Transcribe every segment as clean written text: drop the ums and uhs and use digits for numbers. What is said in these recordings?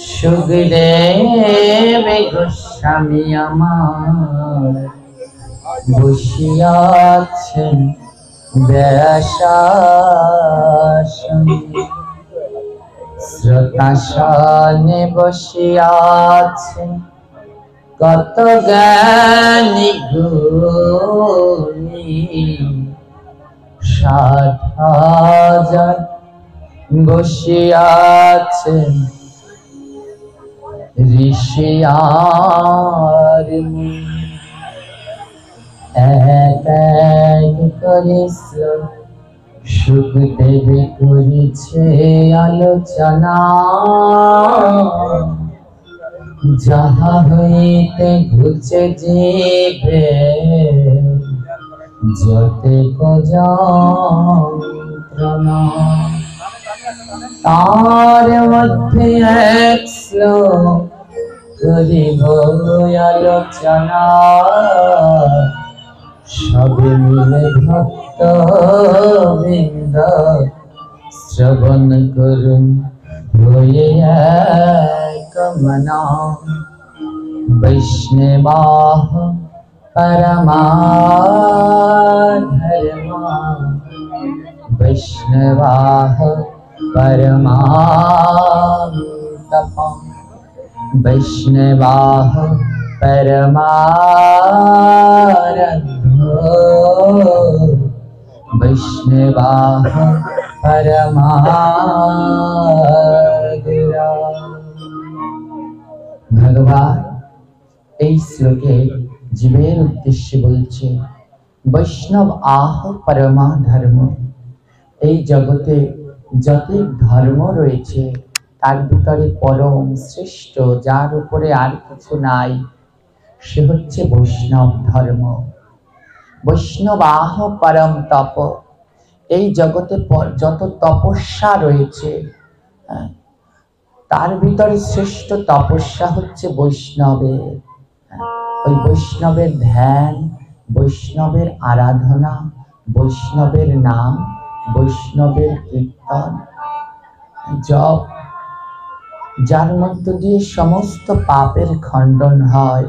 সুখদেব গোস্বামী আমার বসিয়াছেন ব্যাসাসনে, শ্রোতাসনে বসিয়াছেন কত জ্ঞানী গুণী, 60,000 বসিয়াছেন ঋষি আর মুনি। এক এক করে সুখদেব করেছে আলোচনা, যাহা হইতে ঘুচে যাবে যতে যন্ত্রণা। তার মধ্যে এক শ্লোক করিব আলোচনা, সবে মিলে ভক্ত বৃন্দ শ্রবণ করুন হয়ে এক মনা। বৈষ্ণবাহ পরমা ধর্মা, বৈষ্ণবাহ परमान्तपं, वैष्णवाः परमाराध्यो, वैष्णवाः परमागुरा। भगवान এই শ্লোকে জীবের উদ্দেশ্যে বলছে, বৈষ্ণব আহ পরমা ধর্ম। এই জগতে যত ধর্ম রয়েছে তার ভিতরে পরম শ্রেষ্ঠ, যার উপরে আর কিছু নাই, সে হচ্ছে বৈষ্ণব ধর্ম। বৈষ্ণব আহ পরম তপ। এই জগতে যত তপস্যা রয়েছে তার ভিতরে শ্রেষ্ঠ তপস্যা হচ্ছে বৈষ্ণবের। ওই বৈষ্ণবের ধ্যান, বৈষ্ণবের আরাধনা, বৈষ্ণবের নাম, বৈষ্ণবের কীর্তন, জপ, যার মধ্য দিয়ে সমস্ত পাপের খণ্ডন হয়।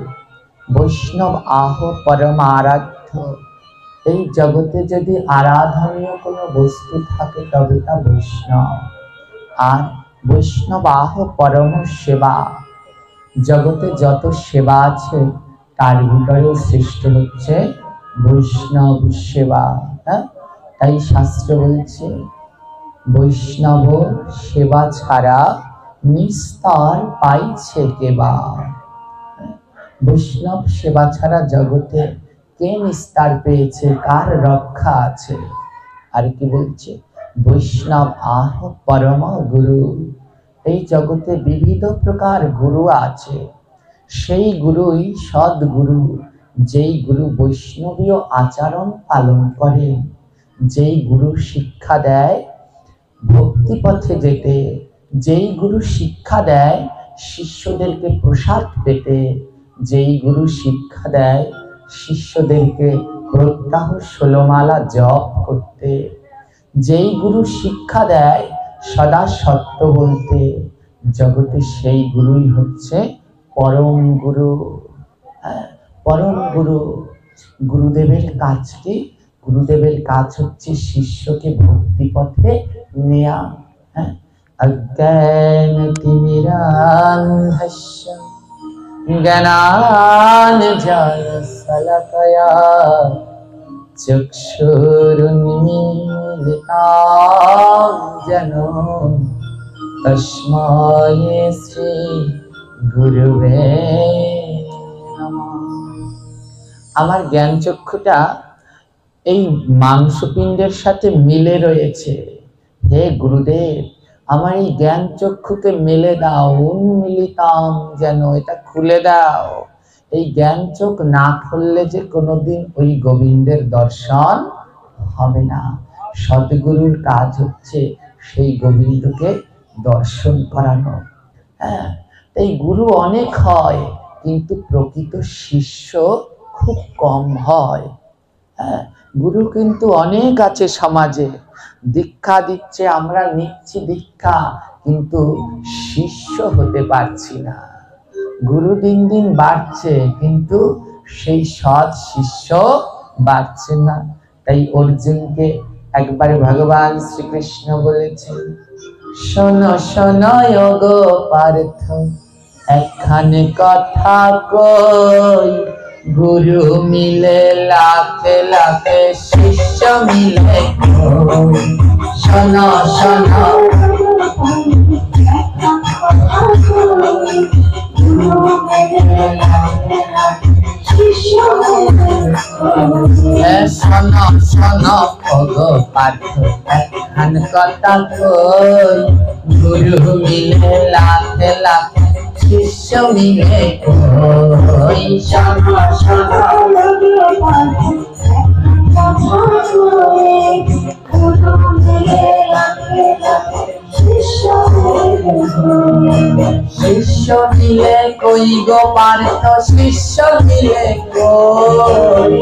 বৈষ্ণব আহ পরম আরাধ্য। এই জগতে যদি আরাধনীয় কোনো বস্তু থাকে তবে তা বৈষ্ণব। আর বৈষ্ণব আহ পরম সেবা। জগতে যত সেবা আছে তার ভিতরেও শ্রেষ্ঠ হচ্ছে বৈষ্ণব সেবা। তাই শাস্ত্র বলছে, বৈষ্ণব সেবা ছাড়া নিস্তার পাইছে কেবা। বৈষ্ণব সেবা ছাড়া জগতে কে নিস্তার পেয়েছে, কার রক্ষা আছে? আর কি বলছে, বৈষ্ণব আহ পরম গুরু। এই জগতে বিবিধ প্রকার গুরু আছে, সেই গুরুই সদ্গুরু। যেই গুরু বৈষ্ণবীয় আচরণ পালন করে, যেই গুরু শিক্ষা দেয় ভক্তি পথে যেতে, যেই গুরু শিক্ষা দেয় শিষ্যদেরকে প্রসাদ পেতে, যেই গুরু শিক্ষা দেয় শিষ্যদেরকে প্রত্যাহ 16 মালা জপ করতে, যেই গুরু শিক্ষা দেয় সদা সত্য বলতে, জগতে সেই গুরুই হচ্ছে পরম গুরু। পরম গুরু। গুরুদেবের কাজ কি? গুরুদেবের কাজ হচ্ছে শিষ্যকে ভক্তি পথে নেয়া। অজ্ঞানতিমিরান্ধস্য জ্ঞানাঞ্জনশলাকয়া চক্ষুরুন্মীলিতাঞ্জন তস্मै শ্রী গুরুবে নমঃ। আমার জ্ঞান চক্ষুটা এই মাংসপিণ্ডের সাথে মিলে রয়েছে। হে গুরুদেব, আমার এই জ্ঞান চক্ষুকে মেলে দাও, উন্মিলিতাম যেন, এটা খুলে দাও। এই জ্ঞান চোখ না খুললে যে কোনোদিন ওই গোবিন্দের দর্শন হবে না। সদ্গুরুর কাজ হচ্ছে সেই গোবিন্দকে দর্শন করানো। এই গুরু অনেক হয়, কিন্তু প্রকৃত শিষ্য খুব কম হয়। গুরু কিন্তু অনেক আছে সমাজে, দীক্ষা দিচ্ছে, আমরা নিচ্ছি দীক্ষা, কিন্তু শিষ্য হতে পারছি না। গুরু দিন দিন বাড়ছে, কিন্তু সেই সৎ শিষ্য বাড়ছে না। তাই অর্জুনকে একবার ভগবান শ্রীকৃষ্ণ বলেছেন, শোনো শোনো গো পার্থ, একখানে কথা কই, গুরু মিলে লাখে লাখে শিষ্য মিলে কই। শোনো শোনো শোনো শোনো গো পার্থ, একখানে কথা কই, গুরু মিলে লাখে লাখে শিষ্য মিলে কই। শোনো শোনো শিষ্য মিলে কই গো পার্থ, শিষ্য মিলে কই।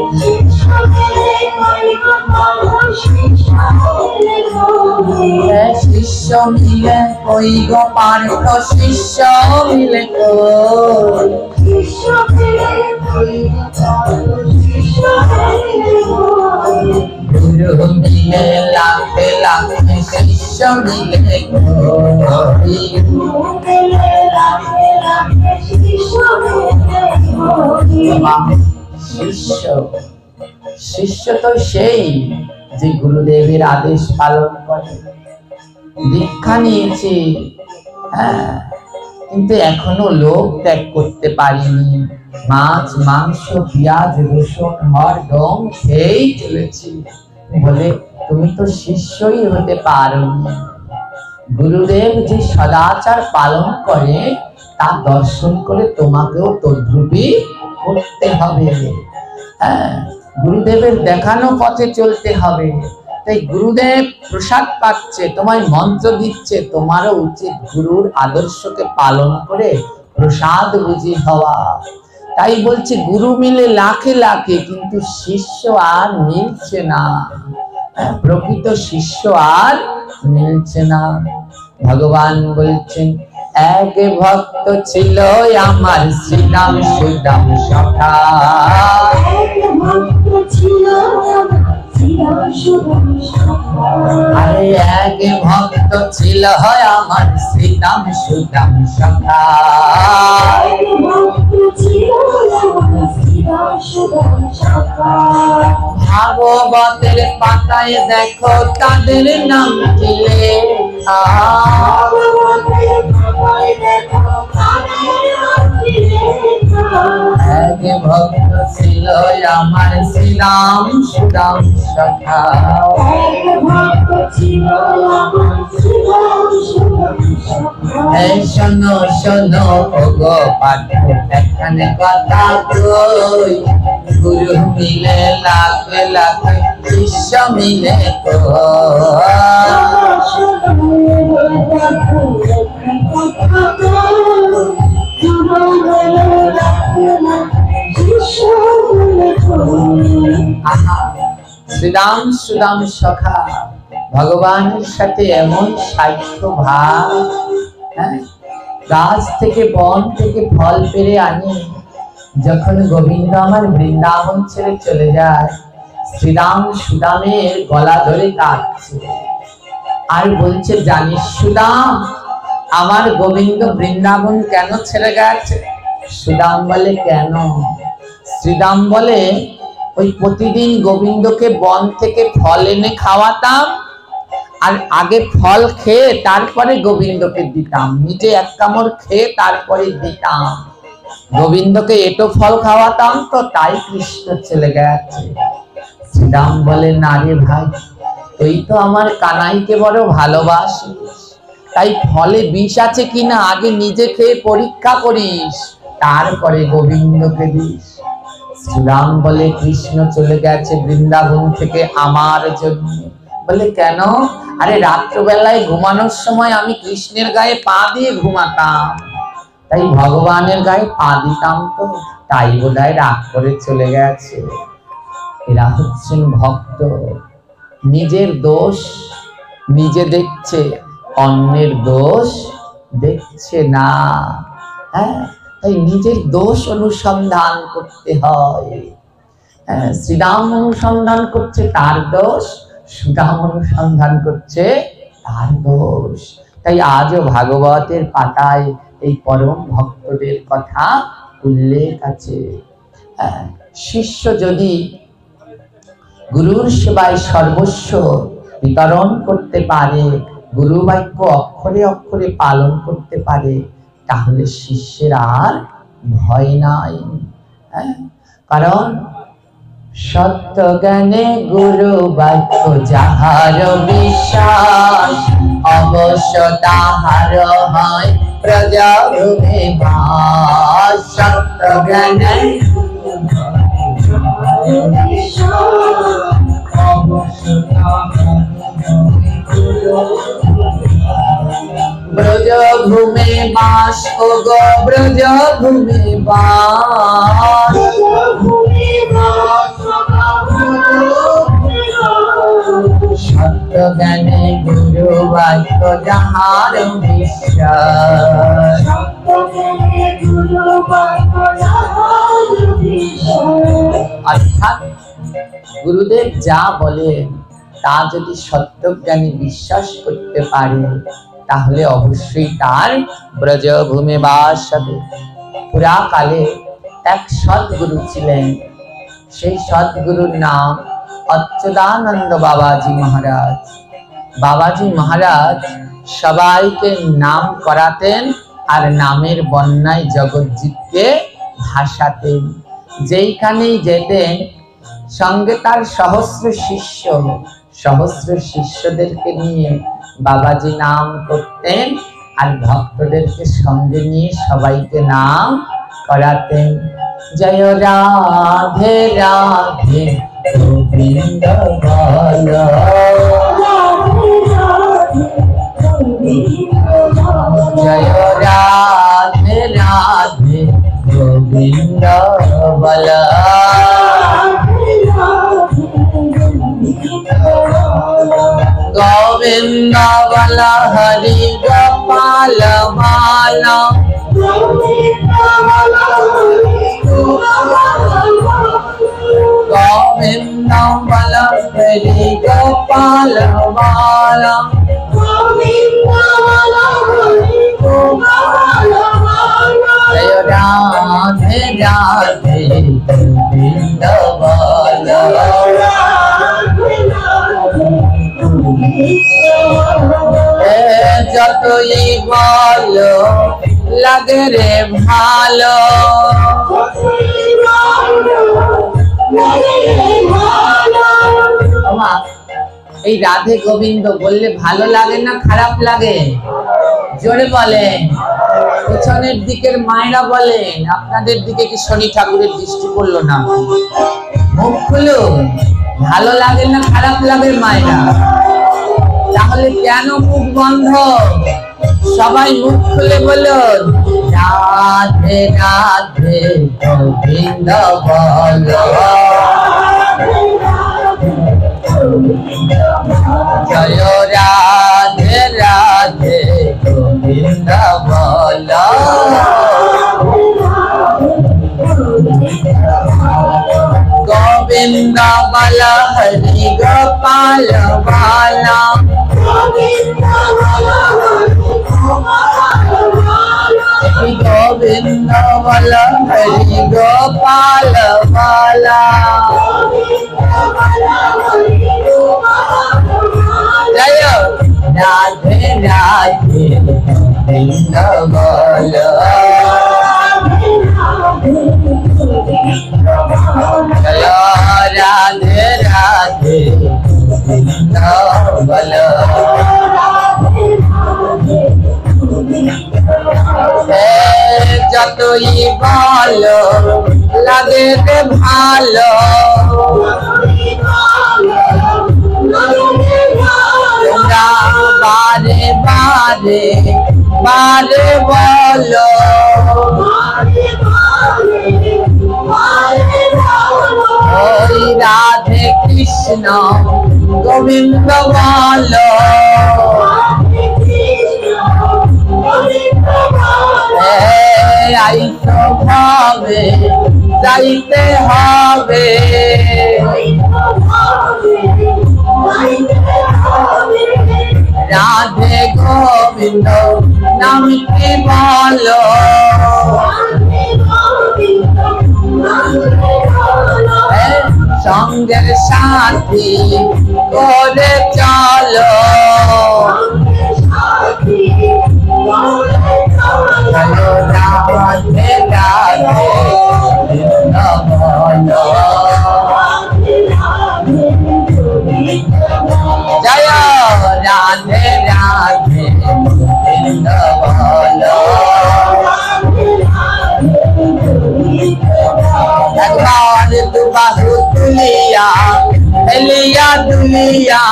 শিষ্য মিলে কই গো পার্থ, শিষ্য মিলে কই। গুরু মিলে লাখে লাখে শিষ্য মিলে কই। শিষ্য শিষ্য তো সেই যে গুরুদেবের আদেশ পালন করে। দীক্ষা নিয়েছি, হ্যাঁ, কিন্তু এখনো লোভ ত্যাগ করতে পারিনি। মাছ মাংস পেঁয়াজ রসুন হরদম খেয়েই চলেছি। বলে তুমি তো শিষ্যই হতে পারোনি। গুরুদেব যে সদাচার পালন করে তা দর্শন করে তোমাকেও তদ্রূপই করতে হবে। হ্যাঁ, গুরুদেবের দেখানো পথে চলতে হবে। তাই গুরুদেব প্রসাদ পাচ্ছে, তোমায় মন্ত্র দিচ্ছে, তোমারও উচিত গুরুর আদর্শকে পালন করে প্রসাদ বুঝি হওয়া। তাই বলছে গুরু মিলে লাখে লাখে, কিন্তু শিষ্য আর মিলছে না। প্রকৃত শিষ্য আর মিলছে না। ভগবান বলছেন, এক ভক্ত ছিল আমার শ্রীরাম সুদাম সখা। আরে এক ভক্ত ছিল আমার শ্রীরাম সুদাম সখা। ভাগবতের পাতায় দেখো তাদের নাম কি লেখা। এক ভক্ত ছিল আমার শ্রীরাম সুদাম সখা। শোনো শোনো গো পার্থ, একখানে কথা কই, গুরু মিলে লাখে লাখে শিষ্য মিলে শ্রীরাম সুদাম সখা। ভগবানের সাথে এমন সাহিত্য ভাব। গাছ থেকে বন থেকে ফল পেরে আনি, যখন গোবিন্দ আমার বৃন্দাবন ছেড়ে চলে যায়, শ্রীরাম সুদামের গলা ধরে কাঁদছে আর বলছে, জানিস সুদাম, আমার গোবিন্দ বৃন্দাবন কেন ছেড়ে গেছে? সুদাম বলে, কেন? শ্রীরাম বলে, ওই প্রতিদিন গোবিন্দকে বন থেকে ফল এনে খাওয়াতাম, আর আগে ফল খেয়ে তারপরে গোবিন্দকে দিতাম, নিজে এক কামড় খেয়ে তারপরে দিতাম। গোবিন্দকে এটো ফল খাওয়াতাম, তো তাই কৃষ্ণ চলে গেছে। শ্রীরাম বলে, না রে ভাই, তুই তো আমার কানাইকে বড় ভালোবাসিস, তাই ফলে বিষ আছে কিনা আগে নিজে খেয়ে পরীক্ষা করিস, তারপরে গোবিন্দকে দিস। শ্রীরাম বলে, কৃষ্ণ চলে গেছে বৃন্দাবন থেকে আমার জন্য। বলে, কেন? আরে রাত্রবেলায় ঘুমানোর সময় আমি কৃষ্ণের গায়ে পা দিয়ে ঘুমাতাম, তাই ভগবানের গায়ে পা দিতাম, তো তাই বোধহয় রাগ করে চলে গেছে। এরা হচ্ছেন ভক্ত। নিজের দোষ নিজে দেখছে, অন্যের দোষ দেখছে না। হ্যাঁ, তাই নিজের দোষ অনুসন্ধান করতে হয়। শ্রীরাম অনুসন্ধান করছে তার দোষ, সুদাম অনুসন্ধান করছে তার দোষ। তাই আজও ভাগবতের পাতায় এই পরম ভক্তদের কথা উল্লেখ আছে। শিষ্য যদি গুরুর সেবায় সর্বস্ব বিতরণ করতে পারে, গুরু বাক্য অক্ষরে অক্ষরে পালন করতে পারে, তাহলে শিষ্যের আর ভয় নাই। কারণ সত্য জ্ঞানে গুরু বাক্য যাহার বিশ্বাস, অবশ্য তাহার হয় প্রজাভূমে বাস। সত্য জ্ঞানে ব্রজভূমে বাস, ও গো ব্রজভূমে বাস। সত্য জ্ঞানে গুরু বাক্য যাহার বিশ্বাস। অর্থাৎ গুরুদেব যা বলেন তা যদি সত্যজ্ঞানী বিশ্বাস করতে পারে, তাহলে অবশ্যই তার ব্রজভূমে বাস হবে। পুরাকালে এক সদ্গুরু ছিলেন, সেই সদ্গুরুর নাম অচ্যুতানন্দ বাবাজি মহারাজ। বাবাজি মহারাজ সবাইকে নাম করাতেন আর নামের বন্যায় জগৎজিৎকে ভাসাতেন। যেইখানেই যেতেন সঙ্গে তার সহস্র শিষ্যদেরকে নিয়ে বাবাজি নাম করতেন আর ভক্তদেরকে সঙ্গে নিয়ে সবাইকে নাম করাতেন। জয় রাধে রাধে গোবিন্দ বল, জয় রাধে রাধে গোবিন্দ বল। গোবিন্দ বল হরি গোপাল বালা, গোবিন্দ বল হরি গোপাল বালা। জয় রাধে রাধে গোবিন্দ বল। যতই বলো লাগে রে ভালো, এই রাধে গোবিন্দ বললে ভালো লাগে না খারাপ লাগে? জোরে বলেন। পিছনের দিকের মায়েরা বলেন, আপনাদের দিকে কি শনি ঠাকুরের দৃষ্টি পড়লো না? মুখ খুলুন। ভালো লাগে না খারাপ লাগে মায়েরা? তাহলে কেন মুখ বন্ধ? সবাই মুখ খুলে বলুন, রাধে রাধে গোবিন্দ বল, জয় রাধে রাধে গোবিন্দ বল। গোবিন্দ বল হরি গোপাল বালা, গোবিন্দ বল হরি গোপাল বালা। জয় রাধে রাধে গোবিন্দ বল, জয় রাধে রাধে গোবিন্দ বল। যতই ভালো লাগে রে ভালো, তোমরা বারে বারে বারে বলো, ওই রাধে কৃষ্ণ গোবিন্দ বলো। আইতো ভাবে যাইতে হবে, রাধে গোবিন্দ নাম কি বলো, সঙ্গের সাথী করে চলো, রাধে রাধে কৃষ্ণ বলো, জয় রাধে রাধে কৃষ্ণ বলো, একবার দুবাহু তুলিয়া এলিয়া দুলিয়া,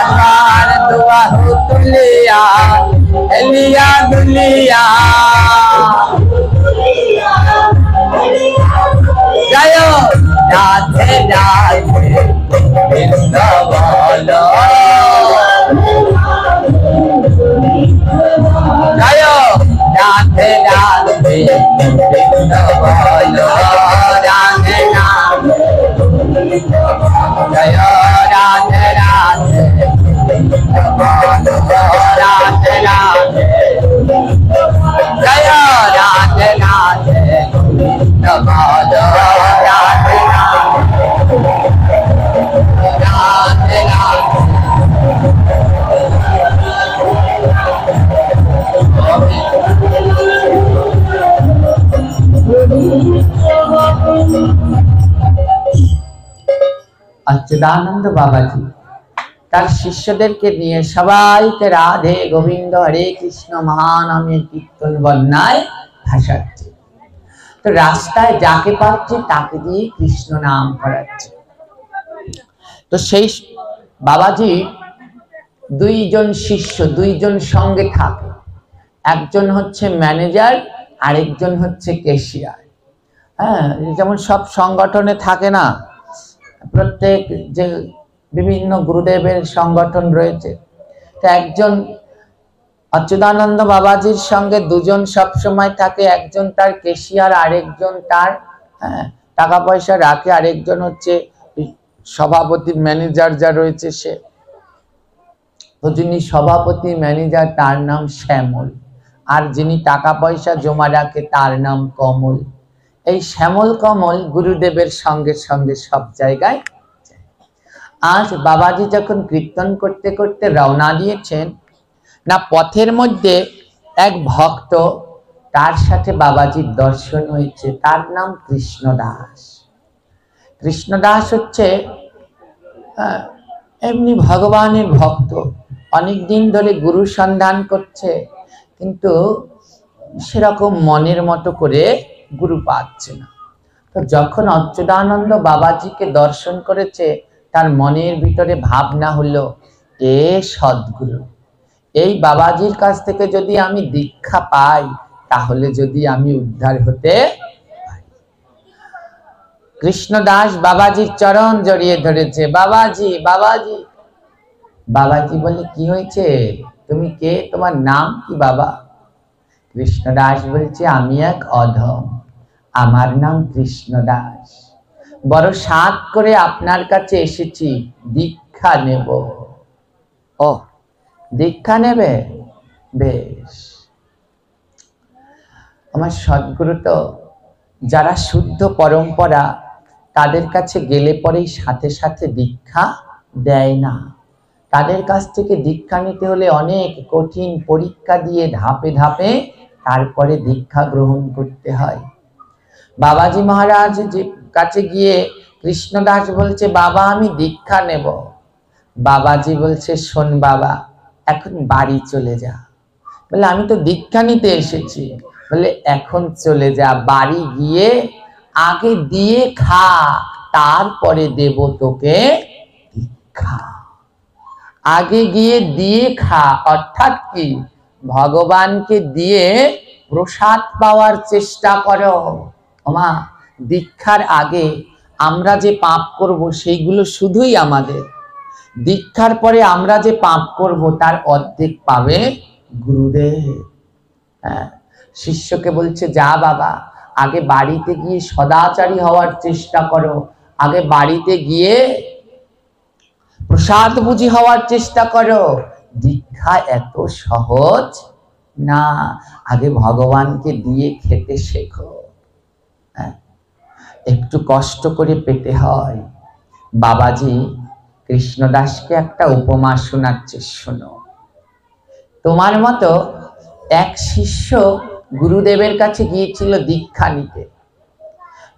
একবার দুবাহু তুলিয়া এলিয়া দুলিয়া, জয় রাধে রাধে কৃষ্ণ বলো, জয় রাধে রাধে কৃষ্ণ বলো, রাধে রাধে, জয় রাধে রাধে কৃষ্ণ বলো, রাধে রাধে, জয় রাধে রাধে কৃষ্ণ বলো, রাধে রাধে, রাধে রাধে। অচ্যুতানন্দ বাবাজি তার শিষ্যদেরকে নিয়ে সবাইকে রাধে গোবিন্দ হরে কৃষ্ণ মহানামের কীর্তন বন্যায় ভাসাচ্ছে। তো রাস্তায় যাকে পাচ্ছে তাকে দিয়ে কৃষ্ণ নাম করাচ্ছে। তো সেই বাবাজি দুইজন শিষ্য, দুইজন সঙ্গে থাকে, একজন হচ্ছে ম্যানেজার, আরেকজন হচ্ছে ক্যাশিয়ার। হ্যাঁ, যেমন সব সংগঠনে থাকে না, প্রত্যেক যে বিভিন্ন গুরুদেবের সংগঠন রয়েছে, তো একজন অচ্যুতানন্দ বাবাজির সঙ্গে দুজন সব সময় থাকে, একজন তার ক্যাশিয়ার, আরেকজন তার টাকা পয়সা রাখে, আরেকজন হচ্ছে সভাপতি ম্যানেজার যা রয়েছে সে। তো যিনি সভাপতি ম্যানেজার তার নাম শ্যামল, আর যিনি টাকা পয়সা জমা রাখে তার নাম কমল। এই শ্যামল কমল গুরুদেবের সঙ্গে সঙ্গে সব জায়গায়। আজ বাবাজি যখন কীর্তন করতে করতে রওনা দিয়েছেন না, পথের মধ্যে এক ভক্ত, তার সাথে বাবাজির দর্শন হয়েছে, তার নাম কৃষ্ণদাস। কৃষ্ণদাস হচ্ছে এমনি ভগবানের ভক্ত, অনেক দিন ধরে গুরু সন্ধান করছে, কিন্তু সেরকম মনের মতো করে গুরু পাচ্ছে না। তো যখন অচ্যুতানন্দ বাবাজিকে দর্শন করেছে, তার মনের ভিতরে ভাবনা হলো, এ সদ্গুরু, এই বাবাজির কাছ থেকে যদি আমি দীক্ষা পাই, তাহলে যদি আমি উদ্ধার হতে পারি। কৃষ্ণদাস বাবাজির চরণ জড়িয়ে ধরেছে, বাবাজি বাবাজি। বাবাজি বলে, কি হয়েছে, তুমি কে, তোমার নাম কি বাবা? কৃষ্ণদাস বলছে, আমি এক অধম, আমার নাম কৃষ্ণদাস, বড় সাধ করে আপনার কাছে এসেছি, দীক্ষা নেব। ও, দীক্ষা নেবে, বেশ। আমার সদ্গুরু তো যারা শুদ্ধ পরম্পরা, তাদের কাছে গেলে পরেই সাথে সাথে দীক্ষা দেয় না। তাদের কাছ থেকে দীক্ষা নিতে হলে অনেক কঠিন পরীক্ষা দিয়ে ধাপে ধাপে তারপরে দীক্ষা গ্রহণ করতে হয়। বাবাজি মহারাজ যে কাছে গিয়ে কৃষ্ণদাস বলছে, বাবা আমি দীক্ষা নেব। বাবাজি বলছে, শোন বাবা, এখন বাড়ি চলে যা। বলে, আমি তো দীক্ষা নিতে এসেছি। বলে, এখন চলে যা, বাড়ি গিয়ে আগে দিয়ে খা, তারপরে দেব তোকে দীক্ষা। আগে গিয়ে দিয়ে খা, অর্থাৎ কি, ভগবানকে দিয়ে প্রসাদ পাওয়ার চেষ্টা করো। ওমা, দীক্ষার আগে আমরা যে পাপ করব সেইগুলো শুধুই আমাদের। দীক্ষার পরে আমরা যে পাপ করব তার অর্ধেক পাবে গুরুদেব। হ্যাঁ, শিষ্যকে বলছে, যা বাবা, আগে বাড়িতে গিয়ে সদাচারী হওয়ার চেষ্টা করো, আগে বাড়িতে গিয়ে প্রসাদ বুঝি হওয়ার চেষ্টা করো। দীক্ষা এত সহজ না, আগে ভগবানকে দিয়ে খেতে শেখো। একটু কষ্ট করে পেতে হয়। বাবাজি কৃষ্ণদাসকে একটা উপমা শোনাচ্ছে, শোনো। তোমার মতো এক শিষ্য গুরুদেবের কাছে গিয়েছিল দীক্ষা নিতে।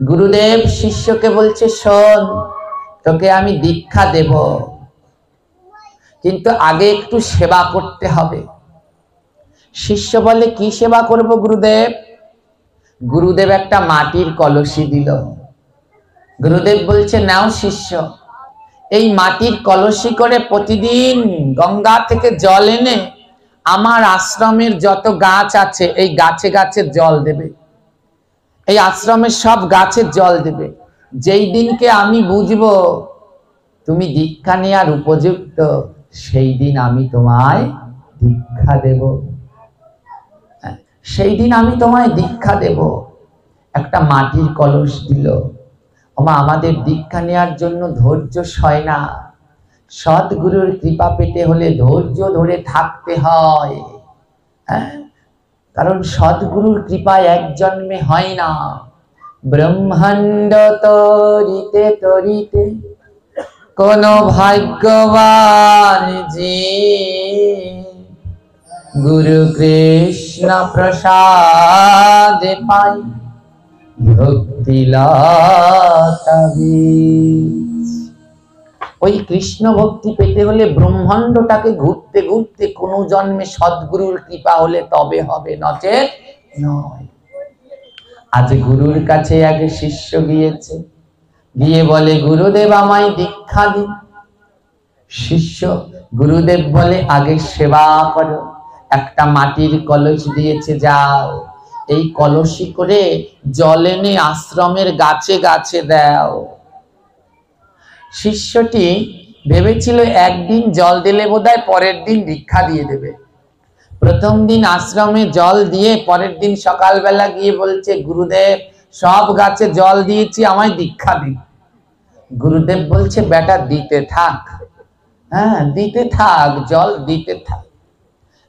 গুরুদেব শিষ্যকে বলছে, শোন, তোকে আমি দীক্ষা দেব, কিন্তু আগে একটু সেবা করতে হবে। শিষ্য বলে, কি সেবা করব গুরুদেব? গুরুদেব একটা মাটির কলসি দিল। গুরুদেব বলছে, নাও শিষ্য, এই মাটির কলসি করে প্রতিদিন গঙ্গা থেকে জল এনে আমার আশ্রমের যত গাছ আছে এই গাছে গাছে জল দেবে, এই আশ্রমের সব গাছে জল দেবে। যেই দিনকে আমি বুঝবো তুমি দীক্ষা নেওয়ার উপযুক্ত, সেই দিন আমি তোমায় দীক্ষা দেব, সেই দিন আমি তোমায় দীক্ষা দেব। একটা মাটির কলস দিল। আমাদের দীক্ষা নেওয়ার জন্য ধৈর্য সয় না। সদ্গুরুর কৃপা পেতে হলে ধৈর্য ধরে থাকতে হয়। কারণ সদ্গুরুর কৃপা এক জন্মে হয় না। ব্রহ্মাণ্ড তরিতে তরিতে কোন ভাগ্যবান জীব গুরু কৃষ্ণ প্রসাদে পাই ভক্তি লতা বীজ। ওই কৃষ্ণ ভক্তি পেতে হলে ব্রহ্মাণ্ডটাকে ঘুরতে ঘুরতে কোন জন্মে সদ্গুরুর কৃপা হলে তবে হবে, নচেত নয়। আজ গুরুর কাছে আগে শিষ্য গিয়েছে, গিয়ে বলে, গুরুদেব আমায় দীক্ষা দিন। শিষ্য, গুরুদেব বলে, আগে সেবা করো। একটা মাটির কলস দিয়েছে, যাও এই কলসি করে জল এনে আশ্রমের গাছে গাছে দাও। শিষ্যটি ভেবেছিল একদিন জল দিলে বোধহয় পরের দিন দীক্ষা দিয়ে দেবে। প্রথম দিন আশ্রমে জল দিয়ে পরের দিন সকালবেলা গিয়ে বলছে, গুরুদেব সব গাছে জল দিয়েছি, আমায় দীক্ষা দিন। গুরুদেব বলছে, বেটা দিতে থাক, হ্যাঁ দিতে থাক, জল দিতে থাক।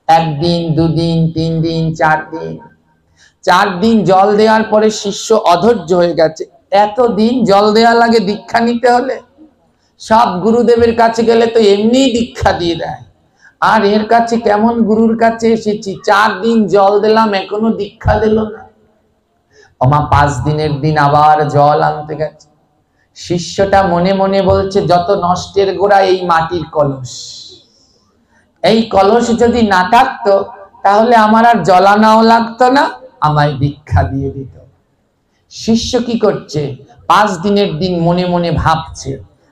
একদিন, দুদিন, 3 দিন, 4 দিন। 4 দিন জল দেওয়ার পরে শিষ্য অধৈর্য হয়ে গেছে। এতদিন জল দেওয়া লাগে দীক্ষা নিতে হলে? সব গুরুদেবের কাছে গেলে তো এমনি দীক্ষা দিয়ে দেয়, আর এর কাছে কেমন গুরুর কাছে এসেছি, 4 দিন জল দিলাম এখনো দীক্ষা দিল না। 5 দিনের দিন আবার জল আনতে গেছে। শিষ্যটা মনে মনে বলছে, যত নষ্টের গোড়া এই মাটির কলস। এই কলস যদি না থাকতো তাহলে আমার আর জলানাও লাগতো না, আমায় দীক্ষা দিয়ে দিত। শিষ্য কি করছে? 5 দিনের দিন মনে মনে ভাবছে,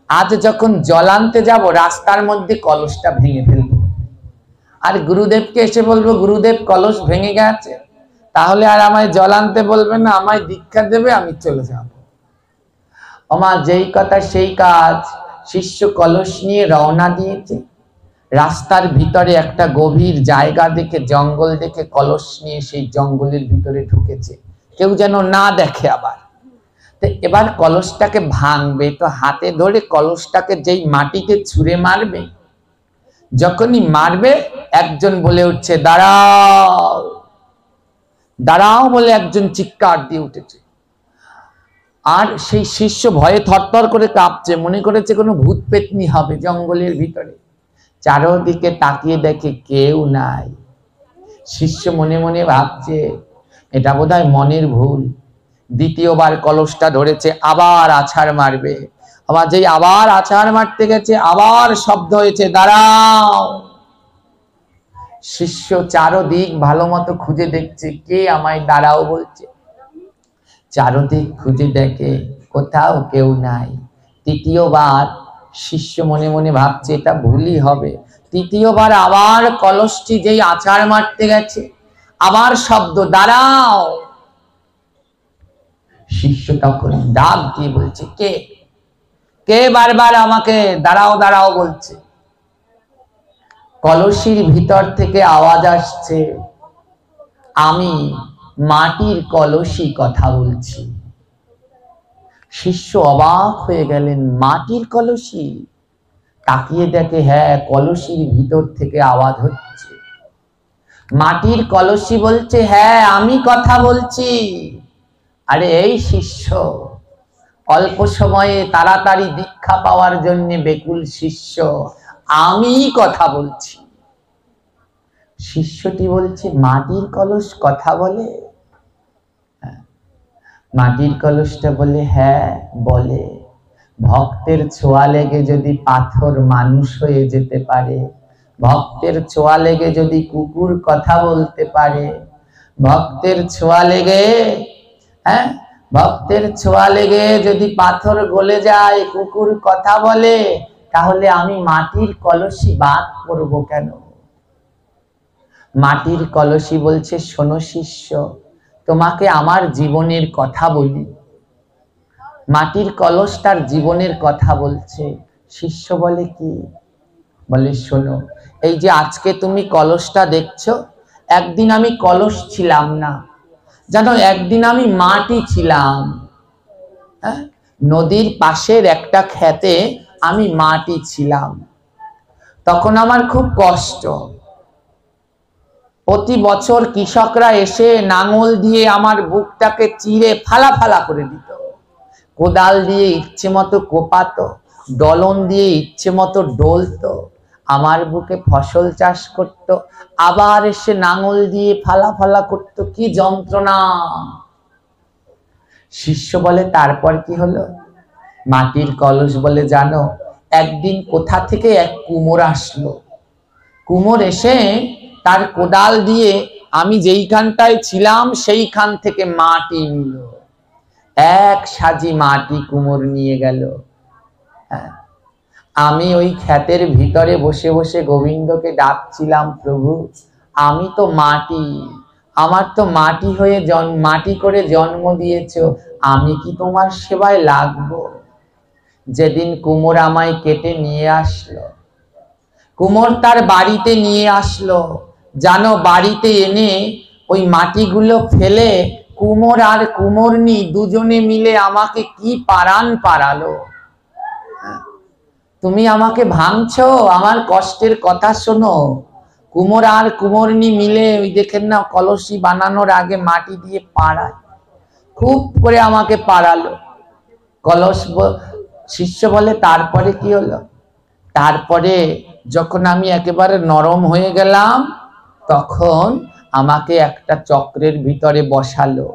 আজ যখন জল আনতে যাব রাস্তার মধ্যে কলসটা ভেঙে ফেলবো, আর গুরুদেবকে এসে বলবো, গুরুদেব কলস ভেঙে গেছে, তাহলে আর আমায় জল আনতে বলবে না, আমায় দীক্ষা দেবে, আমি চলে যাব। যেই কথা সেই কাজ। শিষ্য কলস নিয়ে রওনা দিয়েছে। রাস্তার ভিতরে একটা গভীর জায়গা দেখে, জঙ্গল দেখে কলস নিয়ে সেই জঙ্গলের ভিতরে ঢুকেছে, কেউ যেন না দেখে। আবার তো এবার কলসটাকে ভাঙবে, তো হাতে ধরে কলসটাকে যেই মাটিতে ছুঁড়ে মারবে, যখনই মারবে একজন বলে উঠছে, দাঁড়াও দাঁড়াও বলে একজন চিৎকার দিয়ে উঠেছে। আর সেই শিষ্য ভয়ে থরথর করে কাঁপছে, মনে করেছে কোনো ভূত পেতনি হবে জঙ্গলের ভিতরে। চারদিকে তাকিয়ে দেখে কেউ নাই। শিষ্য মনে মনে ভাবছে, এটা বোধহয় মনের ভুল। দ্বিতীয়বার কলসটা ধরেছে, আবার আছাড় মারবে। যেই আবার আছাড় মারতে গেছে, আবার শব্দ হয়েছে, দাঁড়াও। শিষ্য চারদিক ভালো মতো খুঁজে দেখছে, কে আমায় দাঁড়াও বলছে। চারদিক খুঁজে দেখে কোথাও কেউ নাই। তৃতীয়বার শিষ্য মনে মনে ভাবছে, এটা ভুলই হবে। তৃতীয়বার আবার কলসটি যেই আছাড় মারতে গেছে, আবার শব্দ, দাঁড়াও। শিষ্য তখন ডাক দিয়ে বলছে, কে কে বারবার আমাকে দাঁড়াও দাঁড়াও বলছে? কলসির ভিতর থেকে আওয়াজ আসছে, আমি মাটির কলসি কথা বলছি। শিষ্য অবাক হয়ে গেলেন, মাটির কলসি? তাকিয়ে দেখে, হ্যাঁ, কলসির ভিতর থেকে আওয়াজ হচ্ছে। মাটির কলসি বলছে, হ্যাঁ আমি কথা বলছি। আরে এই শিষ্য, অল্প সময়ে তাড়াতাড়ি দীক্ষা পাওয়ার জন্য বেকুল শিষ্য, আমি কথা বলছি। শিষ্যটি বলছে, মাটির কলস কথা বলে? মাটির কলসটা বলে, হ্যাঁ বলে। ভক্তের ছোঁয়া লেগে যদি পাথর মানুষ হয়ে যেতে পারে, ভক্তের ছোঁয়া লেগে যদি কুকুর কথা বলতে পারে, ভক্তের ছোঁয়া লেগে, হ্যাঁ, ভক্তের ছোঁয়া লেগে যদি পাথর গলে যায়, কুকুর কথা বলে, তাহলে আমি মাটির কলসি বাদ করব কেন? মাটির কলসি বলছে, শোনো শিষ্য, তোমাকে আমার জীবনের কথা বলি। মাটির কলস তার জীবনের কথা বলছে। শিষ্য বলে, কি? বলে, শোনো, এই যে আজকে তুমি কলসটা দেখছো, একদিন আমি কলস ছিলাম না, জানো, একদিন আমি মাটি ছিলাম। হ্যাঁ, নদীর পাশের একটা ক্ষেতে আমি মাটি ছিলাম। তখন আমার খুব কষ্ট। প্রতি বছর কৃষকরা এসে নাঙল দিয়ে আমার বুকটাকে চিরে ফালা ফালা করে দিত, কোদাল দিয়ে ইচ্ছে মতো কোপাতো, ডলন দিয়ে ইচ্ছে মতো ডলতো, আমার বুকে ফসল চাষ করত, আবার এসে নাঙল দিয়ে ফালা ফালা করত, কি যন্ত্রণা। শিষ্য বলে, তারপর কি হলো? মাটির কলস বলে, জানো, একদিন কোথা থেকে এক কুমোর আসলো। কুমোর এসে তার কোদাল দিয়ে আমি যেইখানটায় ছিলাম সেইখান থেকে মাটি নিল, এক সাজি মাটি কুমোর নিয়ে গেল। হ্যাঁ, আমি ওই ক্ষেতের ভিতরে বসে বসে গোবিন্দকে ডাকছিলাম, প্রভু আমি তো মাটি, আমার তো মাটি হয়ে মাটি করে জন্ম দিয়েছো, আমি কি তোমার সেবায় লাগবো? যেদিন কুমোর আমায় কেটে নিয়ে আসলো, কুমোর তার বাড়িতে নিয়ে আসলো, জানো, বাড়িতে এনে ওই মাটিগুলো ফেলে কুমোর আর কুমোরনি দুজনে মিলে আমাকে কি পারান পারালো। তুমি আমাকে ভাঙছো, আমার কষ্টের কথা শোনো। কুমোর আর কুমোরনি মিলে ওই দেখেন না, কলসি বানানোর আগে মাটি দিয়ে পাড়ায়, খুব করে আমাকে পাড়ালো। কলস শিষ্য বলে, তারপরে কি হলো? তারপরে যখন আমি একেবারে নরম হয়ে গেলাম, তখন আমাকে একটা চক্রের ভিতরে বসালো,